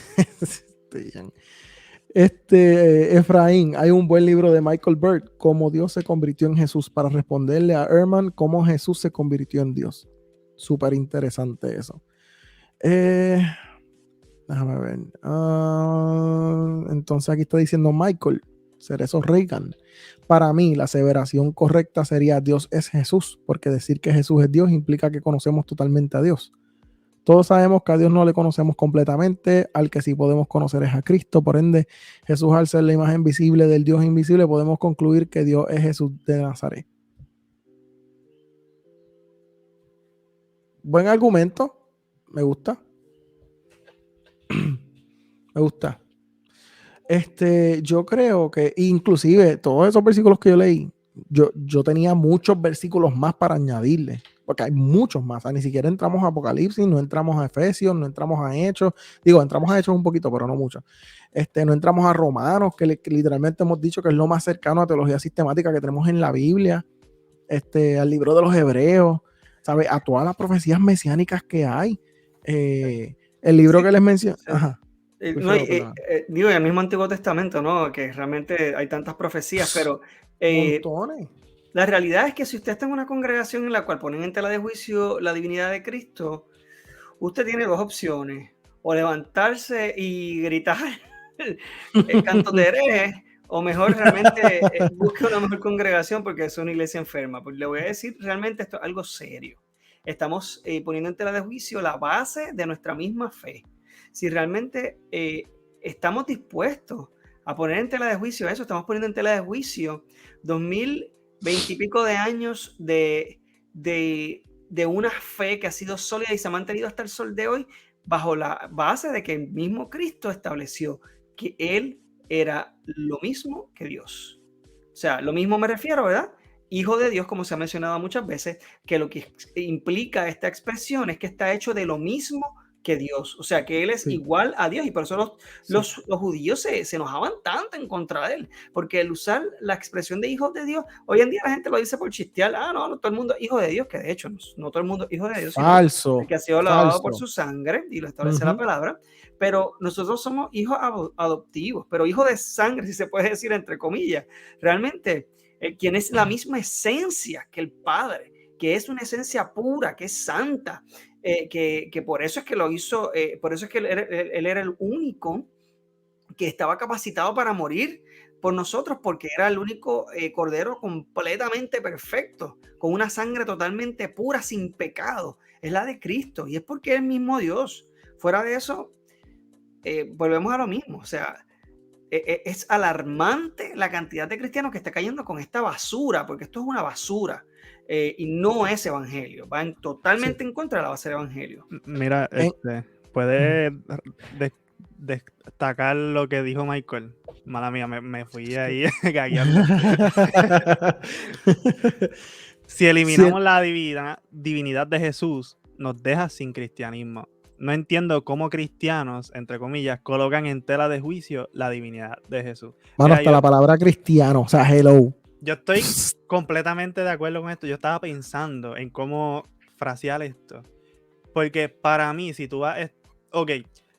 Efraín, hay un buen libro de Michael Bird, Cómo Dios se convirtió en Jesús, para responderle a Ehrman cómo Jesús se convirtió en Dios. Súper interesante eso. Déjame ver. Entonces aquí está diciendo Michael Cerezo Reagan. Para mí, la aseveración correcta sería Dios es Jesús, porque decir que Jesús es Dios implica que conocemos totalmente a Dios. Todos sabemos que a Dios no le conocemos completamente, al que sí podemos conocer es a Cristo. Por ende, Jesús, al ser la imagen visible del Dios invisible, podemos concluir que Dios es Jesús de Nazaret. Buen argumento, me gusta. Me gusta. Yo creo que inclusive todos esos versículos que yo leí, yo tenía muchos versículos más para añadirle, porque hay muchos más. O sea, ni siquiera entramos a Apocalipsis, no entramos a Efesios, no entramos a Hechos. Digo, entramos a Hechos un poquito, pero no mucho. No entramos a Romanos, que literalmente hemos dicho que es lo más cercano a teología sistemática que tenemos en la Biblia. Al libro de los Hebreos, ¿sabes? A todas las profecías mesiánicas que hay. El libro que les mencioné. Sí. Ajá. Digo, en el mismo Antiguo Testamento, ¿no? Que realmente hay tantas profecías, pero montones. La realidad es que si usted está en una congregación en la cual ponen en tela de juicio la divinidad de Cristo, usted tiene 2 opciones: o levantarse y gritar el canto de herejes, o mejor realmente busque una mejor congregación porque es una iglesia enferma. Pues le voy a decir, realmente esto es algo serio. Estamos poniendo en tela de juicio la base de nuestra misma fe. Si realmente estamos dispuestos a poner en tela de juicio eso, estamos poniendo en tela de juicio 2020 y pico de años de una fe que ha sido sólida y se ha mantenido hasta el sol de hoy, bajo la base de que el mismo Cristo estableció que Él era lo mismo que Dios. O sea, lo mismo me refiero, ¿verdad? Hijo de Dios, como se ha mencionado muchas veces, que lo que implica esta expresión es que está hecho de lo mismo que Dios, o sea, que Él es igual a Dios, y por eso los judíos se enojaban tanto en contra de Él, porque el usar la expresión de hijo de Dios, hoy en día la gente lo dice por chistear, no todo el mundo es hijo de Dios, que de hecho no todo el mundo es hijo de Dios, falso, sino que ha sido lavado por su sangre, y lo establece la palabra, pero nosotros somos hijos adoptivos, pero hijos de sangre, si se puede decir entre comillas, realmente, quien es la misma esencia que el Padre, que es una esencia pura, que es santa, que por eso es que lo hizo, por eso es que él era el único que estaba capacitado para morir por nosotros porque era el único cordero completamente perfecto, con una sangre totalmente pura, sin pecado. Es la de Cristo y es porque es el mismo Dios. Fuera de eso, volvemos a lo mismo. O sea, es alarmante la cantidad de cristianos que está cayendo con esta basura, porque esto es una basura y no es evangelio. Va totalmente en contra de la base del evangelio. Mira, puede destacar lo que dijo Michael. Mala mía, me fui ahí gagueando. Si eliminamos la divinidad de Jesús, nos deja sin cristianismo. No entiendo cómo cristianos, entre comillas, colocan en tela de juicio la divinidad de Jesús. Mano, hasta la palabra cristiano, o sea, hello. Yo estoy completamente de acuerdo con esto. Yo estaba pensando en cómo frasear esto. Porque para mí, si tú vas... Ok,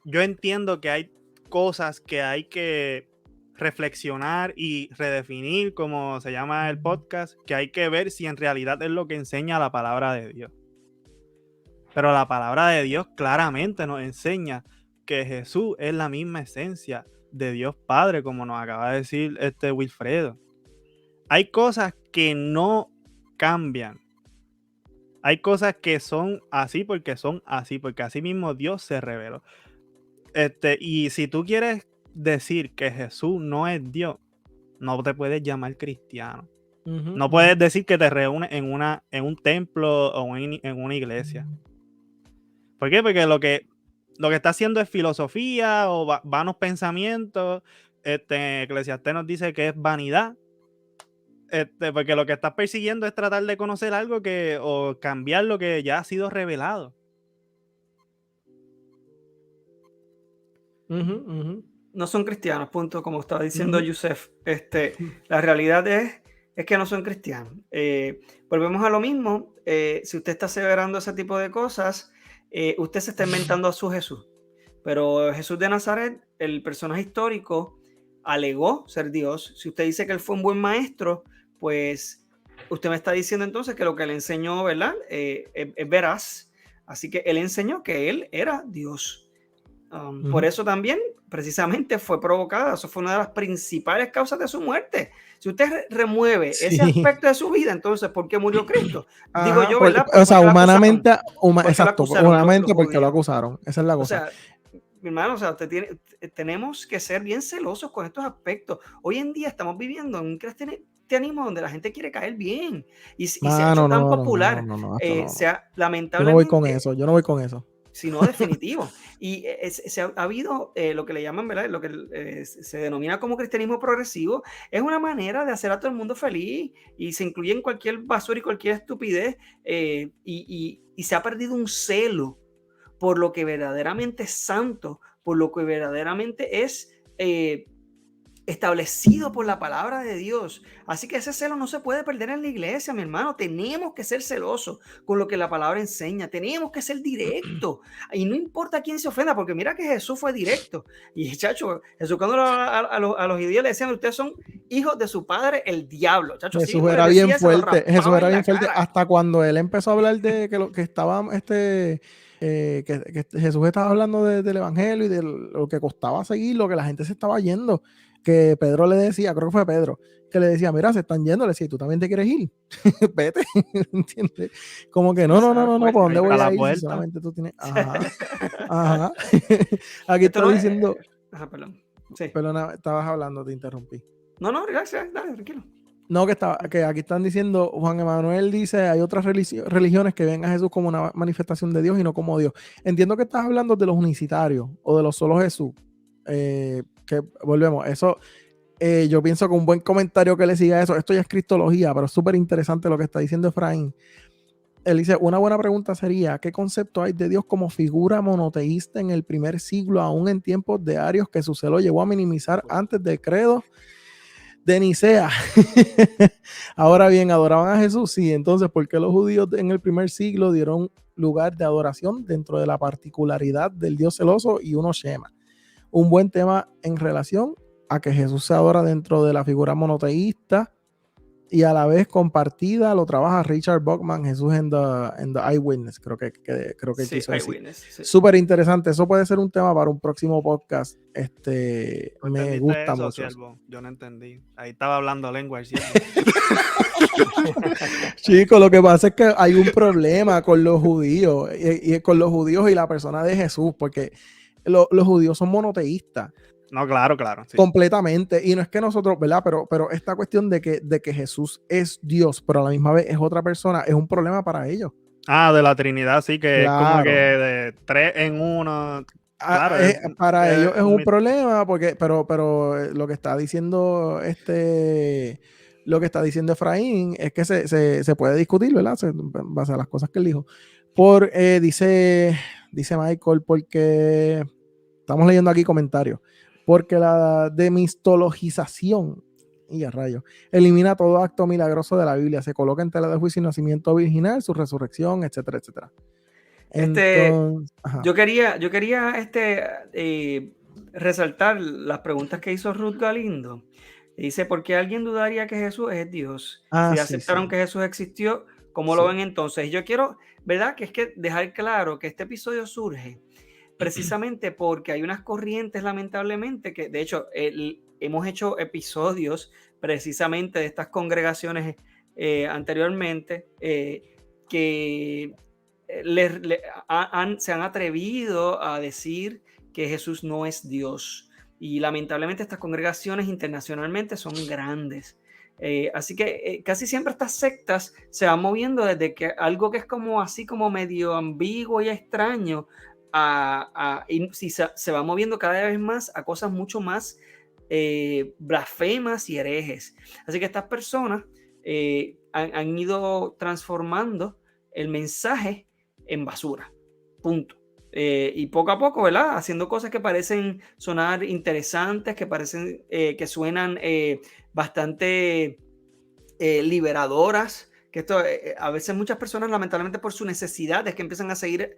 yo entiendo que hay cosas que hay que reflexionar y redefinir, como se llama el podcast, que hay que ver si en realidad es lo que enseña la palabra de Dios. Pero la palabra de Dios claramente nos enseña que Jesús es la misma esencia de Dios Padre, como nos acaba de decir Wilfredo. Hay cosas que no cambian. Hay cosas que son así, porque así mismo Dios se reveló. Y si tú quieres decir que Jesús no es Dios, no te puedes llamar cristiano. No puedes decir que te reúnes en un templo o en una iglesia. ¿Por qué? Porque lo que está haciendo es filosofía o vanos pensamientos. Eclesiastés nos dice que es vanidad. Porque lo que estás persiguiendo es tratar de conocer algo o cambiar lo que ya ha sido revelado. No son cristianos, punto, como estaba diciendo Yusef. La realidad es que no son cristianos. Volvemos a lo mismo. Si usted está aseverando ese tipo de cosas, usted se está inventando a su Jesús. Pero Jesús de Nazaret, el personaje histórico, alegó ser Dios. Si usted dice que él fue un buen maestro, pues usted me está diciendo entonces que lo que él enseñó, ¿verdad? Es veraz. Así que él enseñó que él era Dios. Por eso también, precisamente, fue provocada. Eso fue una de las principales causas de su muerte. Si usted remueve ese aspecto de su vida, entonces, ¿por qué murió Cristo? Digo yo, ¿verdad? O sea, humanamente, humanamente porque lo acusaron. Esa es la cosa. O sea, mi hermano, o sea, tenemos que ser bien celosos con estos aspectos. Hoy en día estamos viviendo en un cristianismo donde la gente quiere caer bien y se ha hecho tan popular. Lamentablemente, yo no voy con eso. Sino definitivo. Y ha habido lo que le llaman, ¿verdad? Lo que se denomina como cristianismo progresivo. Es una manera de hacer a todo el mundo feliz y se incluye en cualquier basura y cualquier estupidez y se ha perdido un celo por lo que verdaderamente es santo, por lo que verdaderamente es establecido por la palabra de Dios. Así que ese celo no se puede perder en la iglesia, mi hermano. Tenemos que ser celosos con lo que la palabra enseña. Tenemos que ser directos. Y no importa quién se ofenda, porque mira que Jesús fue directo. Y chacho, Jesús cuando a los judíos le decían, ustedes son hijos de su padre, el diablo. Chacho, Jesús era bien fuerte. Jesús era bien fuerte. Hasta cuando él empezó a hablar de que lo que estaba que Jesús estaba hablando del evangelio y de lo que costaba seguir, lo que la gente se estaba yendo. Que Pedro le decía, creo que fue Pedro, que le decía, mira, se están yendo, le decía, ¿tú también te quieres ir? Vete, ¿entiendes? Como que no, ¿por dónde voy a ir? Si solamente tú tienes... Ajá. Aquí estoy diciendo... Perdón. Sí. Perdona, estabas hablando, te interrumpí. No, gracias, dale, tranquilo. No, que aquí están diciendo, Juan Emanuel dice, hay otras religiones que ven a Jesús como una manifestación de Dios y no como Dios. Entiendo que estás hablando de los unicitarios o de los solo Jesús. Que volvemos, eso yo pienso que un buen comentario que le siga eso, esto ya es cristología, pero es súper interesante lo que está diciendo Efraín. Él dice, una buena pregunta sería, ¿qué concepto hay de Dios como figura monoteísta en el primer siglo, aún en tiempos de Arios, que su celo llevó a minimizar antes del credo de Nicea? Ahora bien, ¿adoraban a Jesús? Sí. Entonces, ¿por qué los judíos en el primer siglo dieron lugar de adoración dentro de la particularidad del Dios celoso y uno Shema? Un buen tema en relación a que Jesús se adora dentro de la figura monoteísta y a la vez compartida lo trabaja Richard Bachman, Jesús en the Eyewitness, creo que Sí, quiso decir. Eyewitness, sí. Súper interesante, eso puede ser un tema para un próximo podcast. ¿Tú Me entendiste gusta eso, mucho. siervo? Yo no entendí. Ahí estaba hablando lengua el siervo. Chicos, lo que pasa es que hay un problema con los judíos y con los judíos y la persona de Jesús, porque los judíos son monoteístas. No, claro, sí. Completamente. Y no es que nosotros, ¿verdad? Pero esta cuestión de que Jesús es Dios, pero a la misma vez es otra persona, es un problema para ellos. De la Trinidad, sí, que Claro. es como que de 3 en 1. Claro, para ellos es un problema, pero lo que está diciendo lo que está diciendo Efraín es que se puede discutir, ¿verdad? En base a las cosas que él dijo. Dice Michael, porque estamos leyendo aquí comentarios, porque la demistologización, y a rayos, elimina todo acto milagroso de la Biblia, se coloca en tela de juicio el nacimiento virginal, su resurrección, etcétera, etcétera. Entonces, yo quería resaltar las preguntas que hizo Ruth Galindo. Dice, ¿por qué alguien dudaría que Jesús es Dios? Si aceptaron que Jesús existió, ¿cómo lo ven entonces? Yo quiero, ¿verdad? Que es que dejar claro que este episodio surge precisamente porque hay unas corrientes, lamentablemente, que de hecho hemos hecho episodios precisamente de estas congregaciones anteriormente que se han atrevido a decir que Jesús no es Dios. Y lamentablemente estas congregaciones internacionalmente son grandes. Así que casi siempre estas sectas se van moviendo desde que algo que es como así como medio ambiguo y extraño y si se va moviendo cada vez más a cosas mucho más blasfemas y herejes. Así que estas personas han ido transformando el mensaje en basura. Punto. Y poco a poco, ¿verdad? Haciendo cosas que parecen sonar interesantes, que parecen que suenan bastante liberadoras. Que esto a veces muchas personas, lamentablemente por su necesidad, es que empiezan a seguir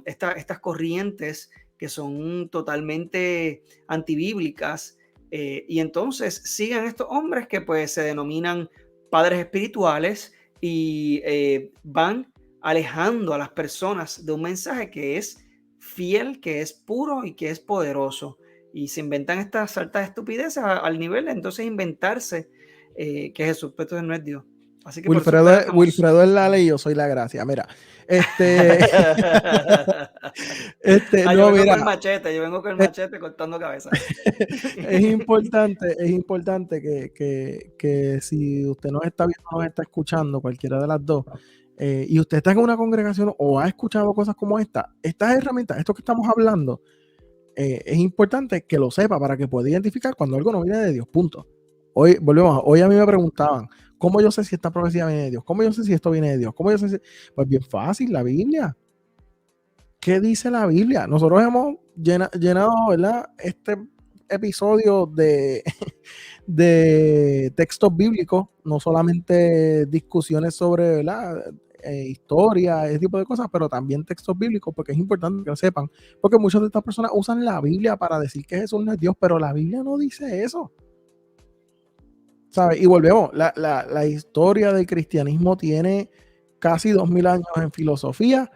estas corrientes que son totalmente antibíblicas y entonces siguen estos hombres que pues se denominan padres espirituales y van alejando a las personas de un mensaje que es fiel, que es puro y que es poderoso, y se inventan estas altas estupideces al nivel de entonces inventarse que Jesús pues, no es Dios. Así que Wilfredo es la ley y yo soy la gracia. Mira, yo vengo con el machete cortando cabezas. Es importante que si usted nos está viendo, nos está escuchando, cualquiera de las dos, y usted está en una congregación o ha escuchado cosas como estas herramientas, esto que estamos hablando, es importante que lo sepa para que pueda identificar cuando algo no viene de Dios, punto. Hoy a mí me preguntaban, ¿cómo yo sé si esta profecía viene de Dios? ¿Cómo yo sé si esto viene de Dios? ¿Cómo yo sé si...? Pues bien fácil, la Biblia. ¿Qué dice la Biblia? Nosotros hemos llenado, ¿verdad?, este episodio de textos bíblicos, no solamente discusiones sobre, ¿verdad?, historia, ese tipo de cosas, pero también textos bíblicos, porque es importante que lo sepan, porque muchas de estas personas usan la Biblia para decir que Jesús no es Dios, pero la Biblia no dice eso. ¿Sabes? Y volvemos, la historia del cristianismo tiene casi 2000 años en filosofía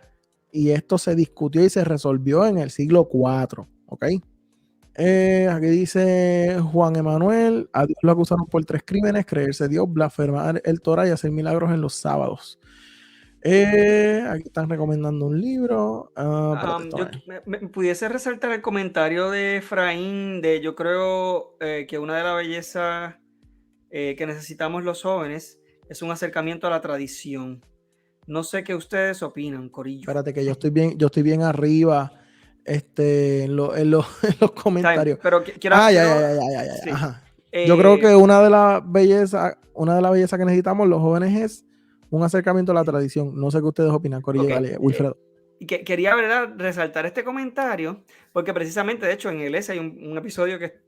y esto se discutió y se resolvió en el siglo IV, ¿ok? Aquí dice Juan Emanuel, a Dios lo acusaron por 3 crímenes: creerse Dios, blasfemar el Torah y hacer milagros en los sábados. Aquí están recomendando un libro. Me pudiese resaltar el comentario de Efraín de yo creo que una de las bellezas que necesitamos los jóvenes es un acercamiento a la tradición. No sé qué ustedes opinan, corillo. Espérate que yo estoy bien arriba en los comentarios. Pero quiero sí. Ajá. Yo creo que una de las bellezas que necesitamos los jóvenes es un acercamiento a la tradición. No sé qué ustedes opinan, corillo. Dale, Wilfredo. Y quería, ¿verdad?, resaltar este comentario, porque precisamente, de hecho, en el ESE hay un episodio que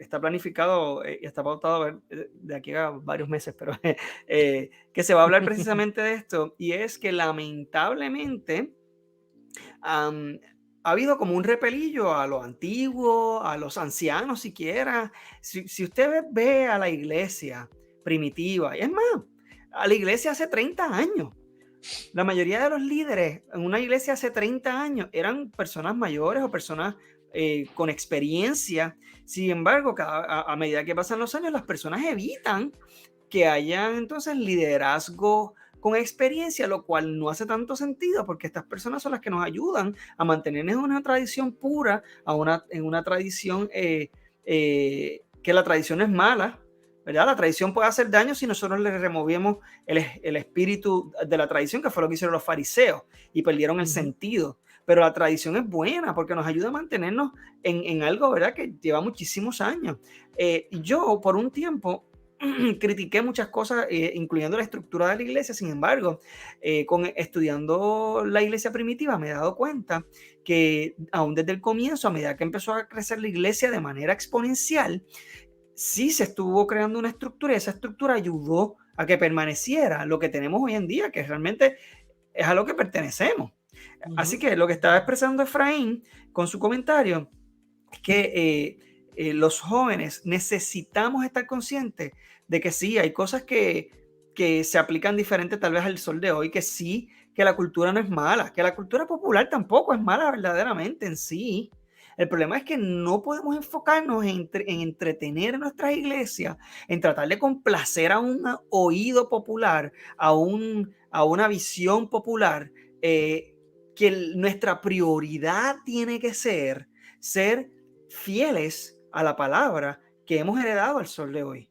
está planificado y está pautado a ver de aquí a varios meses, pero que se va a hablar precisamente de esto, y es que lamentablemente ha habido como un repelillo a lo antiguo, a los ancianos siquiera. Si usted ve a la iglesia primitiva. Y es más, a la iglesia hace 30 años. La mayoría de los líderes en una iglesia hace 30 años eran personas mayores o personas con experiencia. Sin embargo, a medida que pasan los años, las personas evitan que haya entonces liderazgo con experiencia, lo cual no hace tanto sentido porque estas personas son las que nos ayudan a mantenernos en una tradición pura, en una tradición que la tradición es mala, ¿verdad? La tradición puede hacer daño si nosotros le removemos el espíritu de la tradición, que fue lo que hicieron los fariseos y perdieron el sentido. Pero la tradición es buena porque nos ayuda a mantenernos en algo, ¿verdad?, que lleva muchísimos años. Yo, por un tiempo, critiqué muchas cosas, incluyendo la estructura de la iglesia. Sin embargo, estudiando la iglesia primitiva, me he dado cuenta que aún desde el comienzo, a medida que empezó a crecer la iglesia de manera exponencial, sí se estuvo creando una estructura y esa estructura ayudó a que permaneciera lo que tenemos hoy en día, que realmente es a lo que pertenecemos. Así que lo que estaba expresando Efraín con su comentario es que los jóvenes necesitamos estar conscientes de que sí, hay cosas que se aplican diferente tal vez al sol de hoy, que sí, que la cultura no es mala, que la cultura popular tampoco es mala verdaderamente en sí. El problema es que no podemos enfocarnos en entretener nuestras iglesias, en tratar de complacer a un oído popular, a una visión popular, que nuestra prioridad tiene que ser fieles a la palabra que hemos heredado al sol de hoy.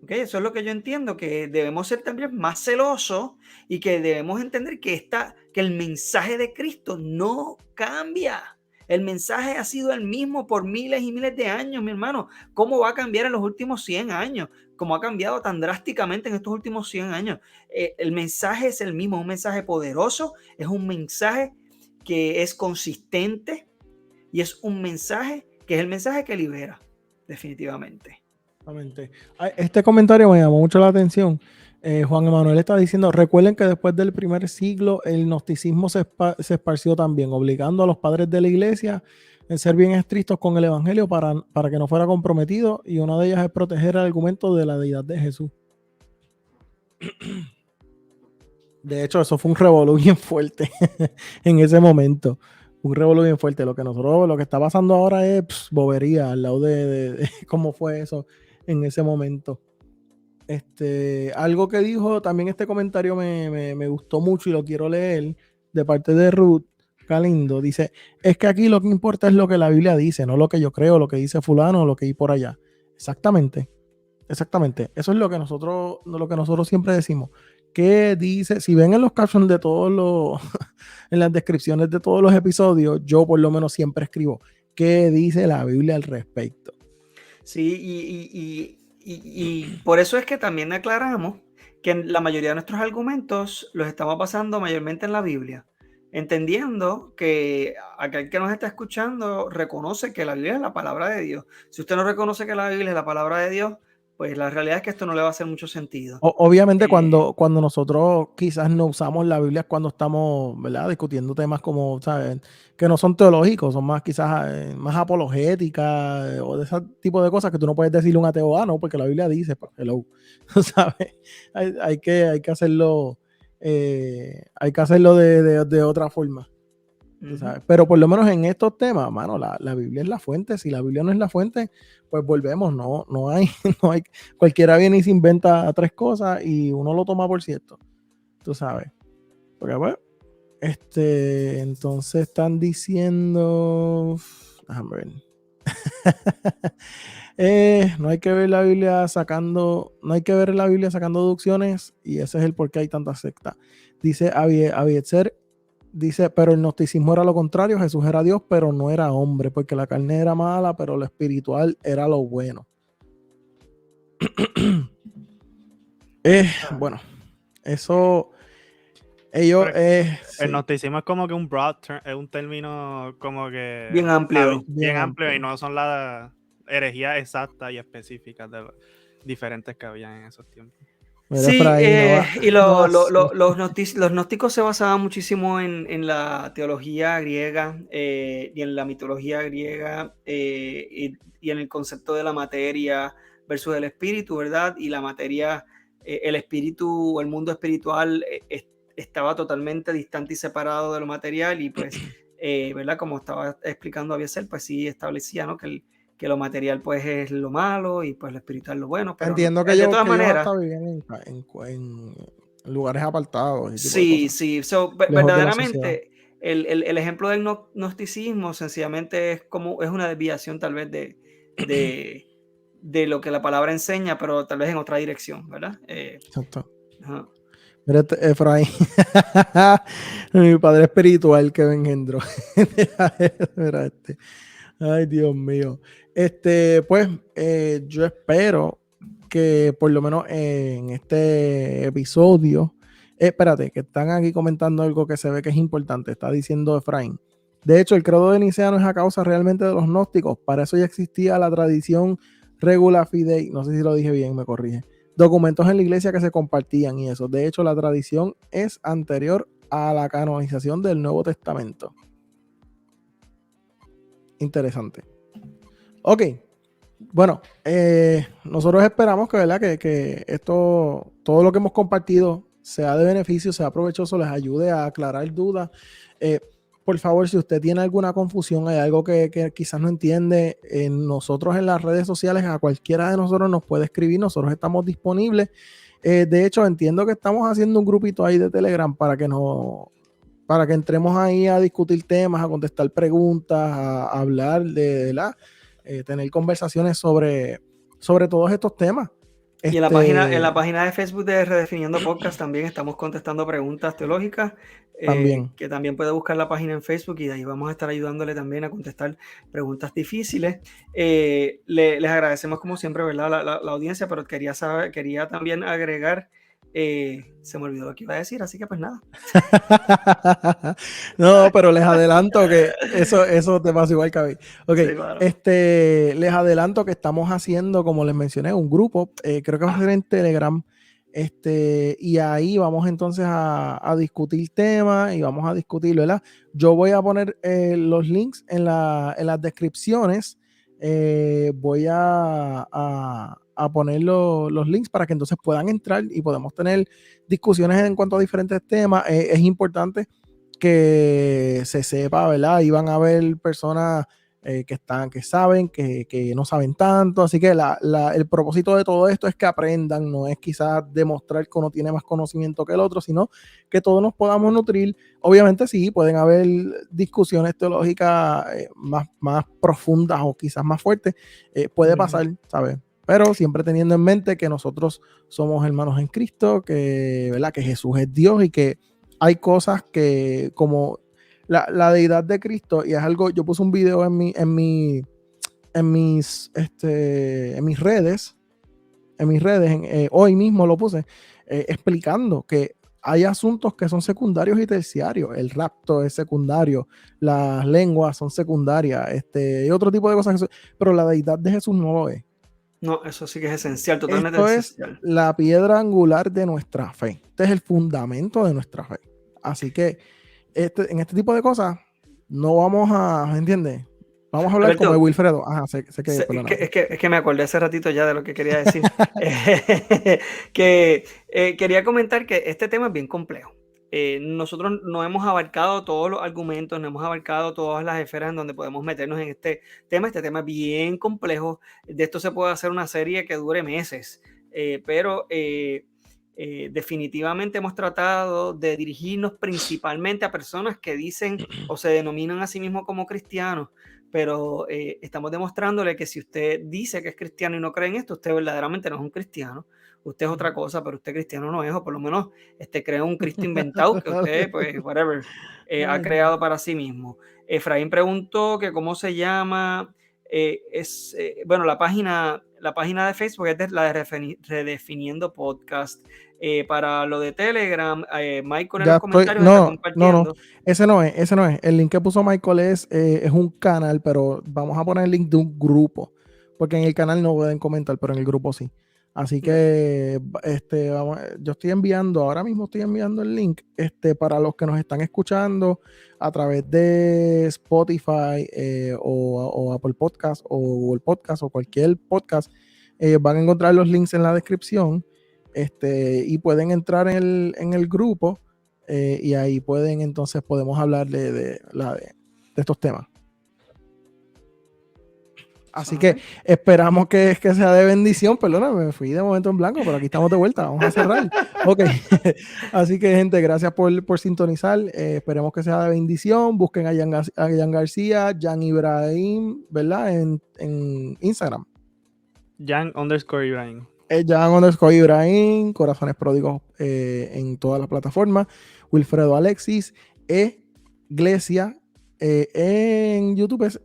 ¿Okay? Eso es lo que yo entiendo, que debemos ser también más celosos y que debemos entender que el mensaje de Cristo no cambia. El mensaje ha sido el mismo por miles y miles de años, mi hermano. ¿Cómo va a cambiar en los últimos 100 años? ¿Cómo ha cambiado tan drásticamente en estos últimos 100 años? El mensaje es el mismo, es un mensaje poderoso, es un mensaje que es consistente y es un mensaje que es el mensaje que libera, definitivamente. Este comentario me llamó mucho la atención. Juan Emanuel está diciendo: recuerden que después del primer siglo el gnosticismo se esparció también, obligando a los padres de la iglesia a ser bien estrictos con el evangelio para que no fuera comprometido, y una de ellas es proteger el argumento de la deidad de Jesús. De hecho, eso fue un revolú bien fuerte en ese momento. Un revolú bien fuerte. Lo que está pasando ahora es bobería al lado de cómo fue eso en ese momento. Algo que dijo también, este comentario me gustó mucho y lo quiero leer, de parte de Ruth Galindo. Dice: es que aquí lo que importa es lo que la Biblia dice, no lo que yo creo, lo que dice fulano o lo que hay por allá. Exactamente. Eso es lo que nosotros siempre decimos. ¿Qué dice? Si ven en los captions de todos los en las descripciones de todos los episodios, yo por lo menos siempre escribo: ¿qué dice la Biblia al respecto? Sí, y por eso es que también aclaramos que la mayoría de nuestros argumentos los estamos basando mayormente en la Biblia, entendiendo que aquel que nos está escuchando reconoce que la Biblia es la palabra de Dios. Si usted no reconoce que la Biblia es la palabra de Dios, pues la realidad es que esto no le va a hacer mucho sentido. Obviamente, cuando nosotros quizás no usamos la Biblia es cuando estamos, ¿verdad?, discutiendo temas como, ¿sabes?, que no son teológicos, son más quizás más apologéticas, o de ese tipo de cosas que tú no puedes decirle a un ateo: no, porque la Biblia dice, pues, hello, ¿sabes? Hay que hacerlo, de otra forma. ¿Sabes? Pero por lo menos en estos temas, mano, la Biblia es la fuente. Si la Biblia no es la fuente, pues volvemos, no hay, cualquiera viene y se inventa 3 cosas y uno lo toma por cierto, tú sabes. Porque bueno, entonces están diciendo, déjame ver. No hay que ver la Biblia sacando deducciones, y ese es el por qué hay tantas sectas. Dice Avietzer. Dice: pero el gnosticismo era lo contrario, Jesús era Dios, pero no era hombre, porque la carne era mala, pero lo espiritual era lo bueno. Bueno, eso ellos el gnosticismo es como que un broad term, es un término como que bien amplio, bien amplio, y no son las herejías exactas y específicas de los diferentes que habían en esos tiempos. Sí, y los gnósticos se basaban muchísimo en la teología griega y en la mitología griega, y en el concepto de la materia, versus el espíritu, ¿verdad? Y la materia, el espíritu, el mundo espiritual estaba totalmente distante y separado de lo material y pues, ¿verdad? Como estaba explicando Abiesel, pues sí establecía, ¿no? Que lo material pues es lo malo y pues lo espiritual lo bueno, pero Entiendo que de ellos, todas maneras... hasta vivían en lugares apartados, ese tipo de Sí, cosas, sí. lejos de la sociedad. Verdaderamente, el ejemplo del gnosticismo sencillamente es una desviación tal vez de lo que la palabra enseña, pero tal vez en otra dirección, ¿verdad? Exacto. Ajá. Mira, Efraín, mi padre espiritual que me engendró. Mira este. Ay, Dios mío. Pues, yo espero que por lo menos en este episodio, espérate, que están aquí comentando algo que se ve que es importante. Está diciendo Efraín. De hecho, el credo de Nicea no es a causa realmente de los gnósticos. Para eso ya existía la tradición regula fidei. No sé si lo dije bien, me corrige. Documentos en la iglesia que se compartían y eso. De hecho, la tradición es anterior a la canonización del Nuevo Testamento. Interesante. Ok, bueno, nosotros esperamos que, ¿verdad? Que esto, todo lo que hemos compartido sea de beneficio, sea provechoso, les ayude a aclarar dudas. Por favor, si usted tiene alguna confusión, hay algo que quizás no entiende, nosotros en las redes sociales, a cualquiera de nosotros nos puede escribir, nosotros estamos disponibles. De hecho, entiendo que estamos haciendo un grupito ahí de Telegram para que entremos ahí a discutir temas, a contestar preguntas, a hablar tener conversaciones sobre todos estos temas. Y en la página de Facebook de Redefiniendo Podcast también estamos contestando preguntas teológicas, También. que también puede buscar la página en Facebook y de ahí vamos a estar ayudándole también a contestar preguntas difíciles. Les agradecemos como siempre, ¿verdad? La audiencia, pero quería también agregar, se me olvidó lo que iba a decir, así que pues nada. No, pero les adelanto que eso te pasa igual que a mí. Ok, Sí, claro. les adelanto que estamos haciendo, como les mencioné, un grupo, creo que va a ser en Telegram, y ahí vamos entonces a discutir temas y vamos a discutir, ¿verdad? Yo voy a poner los links en las descripciones, voy a poner los links para que entonces puedan entrar y podemos tener discusiones en cuanto a diferentes temas. Es importante que se sepa, ¿verdad? Iban a haber personas que saben, que no saben tanto. Así que el propósito de todo esto es que aprendan, no es quizás demostrar que uno tiene más conocimiento que el otro, sino que todos nos podamos nutrir. Obviamente sí, pueden haber discusiones teológicas más profundas o quizás más fuertes. Puede pasar, ¿sabes? Pero siempre teniendo en mente que nosotros somos hermanos en Cristo, ¿verdad? Que Jesús es Dios y que hay cosas que como la deidad de Cristo, y es algo, yo puse un video en mis redes, hoy mismo lo puse, explicando que hay asuntos que son secundarios y terciarios. El rapto es secundario, las lenguas son secundarias, y otro tipo de cosas, pero la deidad de Jesús no lo es. No, eso sí que es esencial, totalmente Esto esencial. es la piedra angular de nuestra fe. Este es el fundamento de nuestra fe. Así que en este tipo de cosas no vamos a, ¿entiendes? Vamos a hablar Alberto, como de Wilfredo. Ajá, sé que es que me acordé hace ratito ya de lo que quería decir. Que quería comentar que este tema es bien complejo. Nosotros no hemos abarcado todos los argumentos, no hemos abarcado todas las esferas en donde podemos meternos en este tema. Este tema es bien complejo. De esto se puede hacer una serie que dure meses, pero definitivamente hemos tratado de dirigirnos principalmente a personas que dicen o se denominan a sí mismos como cristianos, pero estamos demostrándole que si usted dice que es cristiano y no cree en esto, usted verdaderamente no es un cristiano. Usted es otra cosa, pero usted cristiano no es, o por lo menos cree un Cristo inventado que usted, pues, whatever, ha creado para sí mismo. Efraín preguntó que cómo se llama, bueno, la página de Facebook es la de Redefiniendo Podcast. Para lo de Telegram, Michael en los comentarios está compartiendo. No, ese no es. El link que puso Michael es un canal, pero vamos a poner el link de un grupo, porque en el canal no pueden comentar, pero en el grupo sí. Así que yo ahora mismo estoy enviando el link para los que nos están escuchando a través de Spotify o Apple Podcast o Google Podcast o cualquier podcast. van a encontrar los links en la descripción, y pueden entrar en el grupo, y ahí podemos hablar de estos temas. Así que esperamos que sea de bendición. Perdona, me fui de momento en blanco, pero aquí estamos de vuelta. Vamos a cerrar. Ok. Así que, gente, gracias por sintonizar. Esperemos que sea de bendición. Busquen a Jan García, Jan Ibrahim, ¿verdad? En Instagram. Jan_Ibrahim. Jan_Ibrahim, Corazones Pródigos en todas las plataformas. Wilfredo Alexis, Iglesia. En YouTube es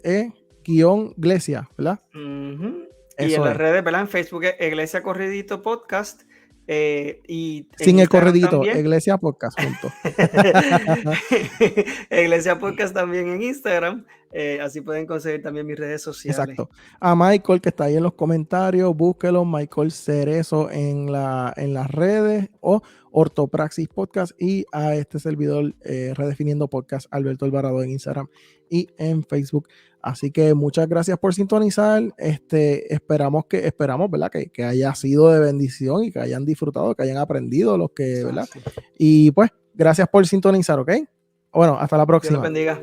_Iglesia, ¿verdad? Y en las redes, ¿verdad? En Facebook es Iglesia Corridito Podcast. Y sin el Instagram corridito, también. Iglesia Podcast junto. Iglesia Podcast también en Instagram. Así pueden conseguir también mis redes sociales. Exacto. A Michael, que está ahí en los comentarios, búsquelo, Michael Cerezo en las redes, o Ortopraxis Podcast, y a este servidor, Redefiniendo Podcast, Alberto Alvarado, en Instagram y en Facebook. Así que muchas gracias por sintonizar. Esperamos, ¿verdad? Que haya sido de bendición y que hayan disfrutado, que hayan aprendido los que, ¿verdad? Y pues, gracias por sintonizar, ¿ok? Bueno, hasta la próxima. Dios los bendiga.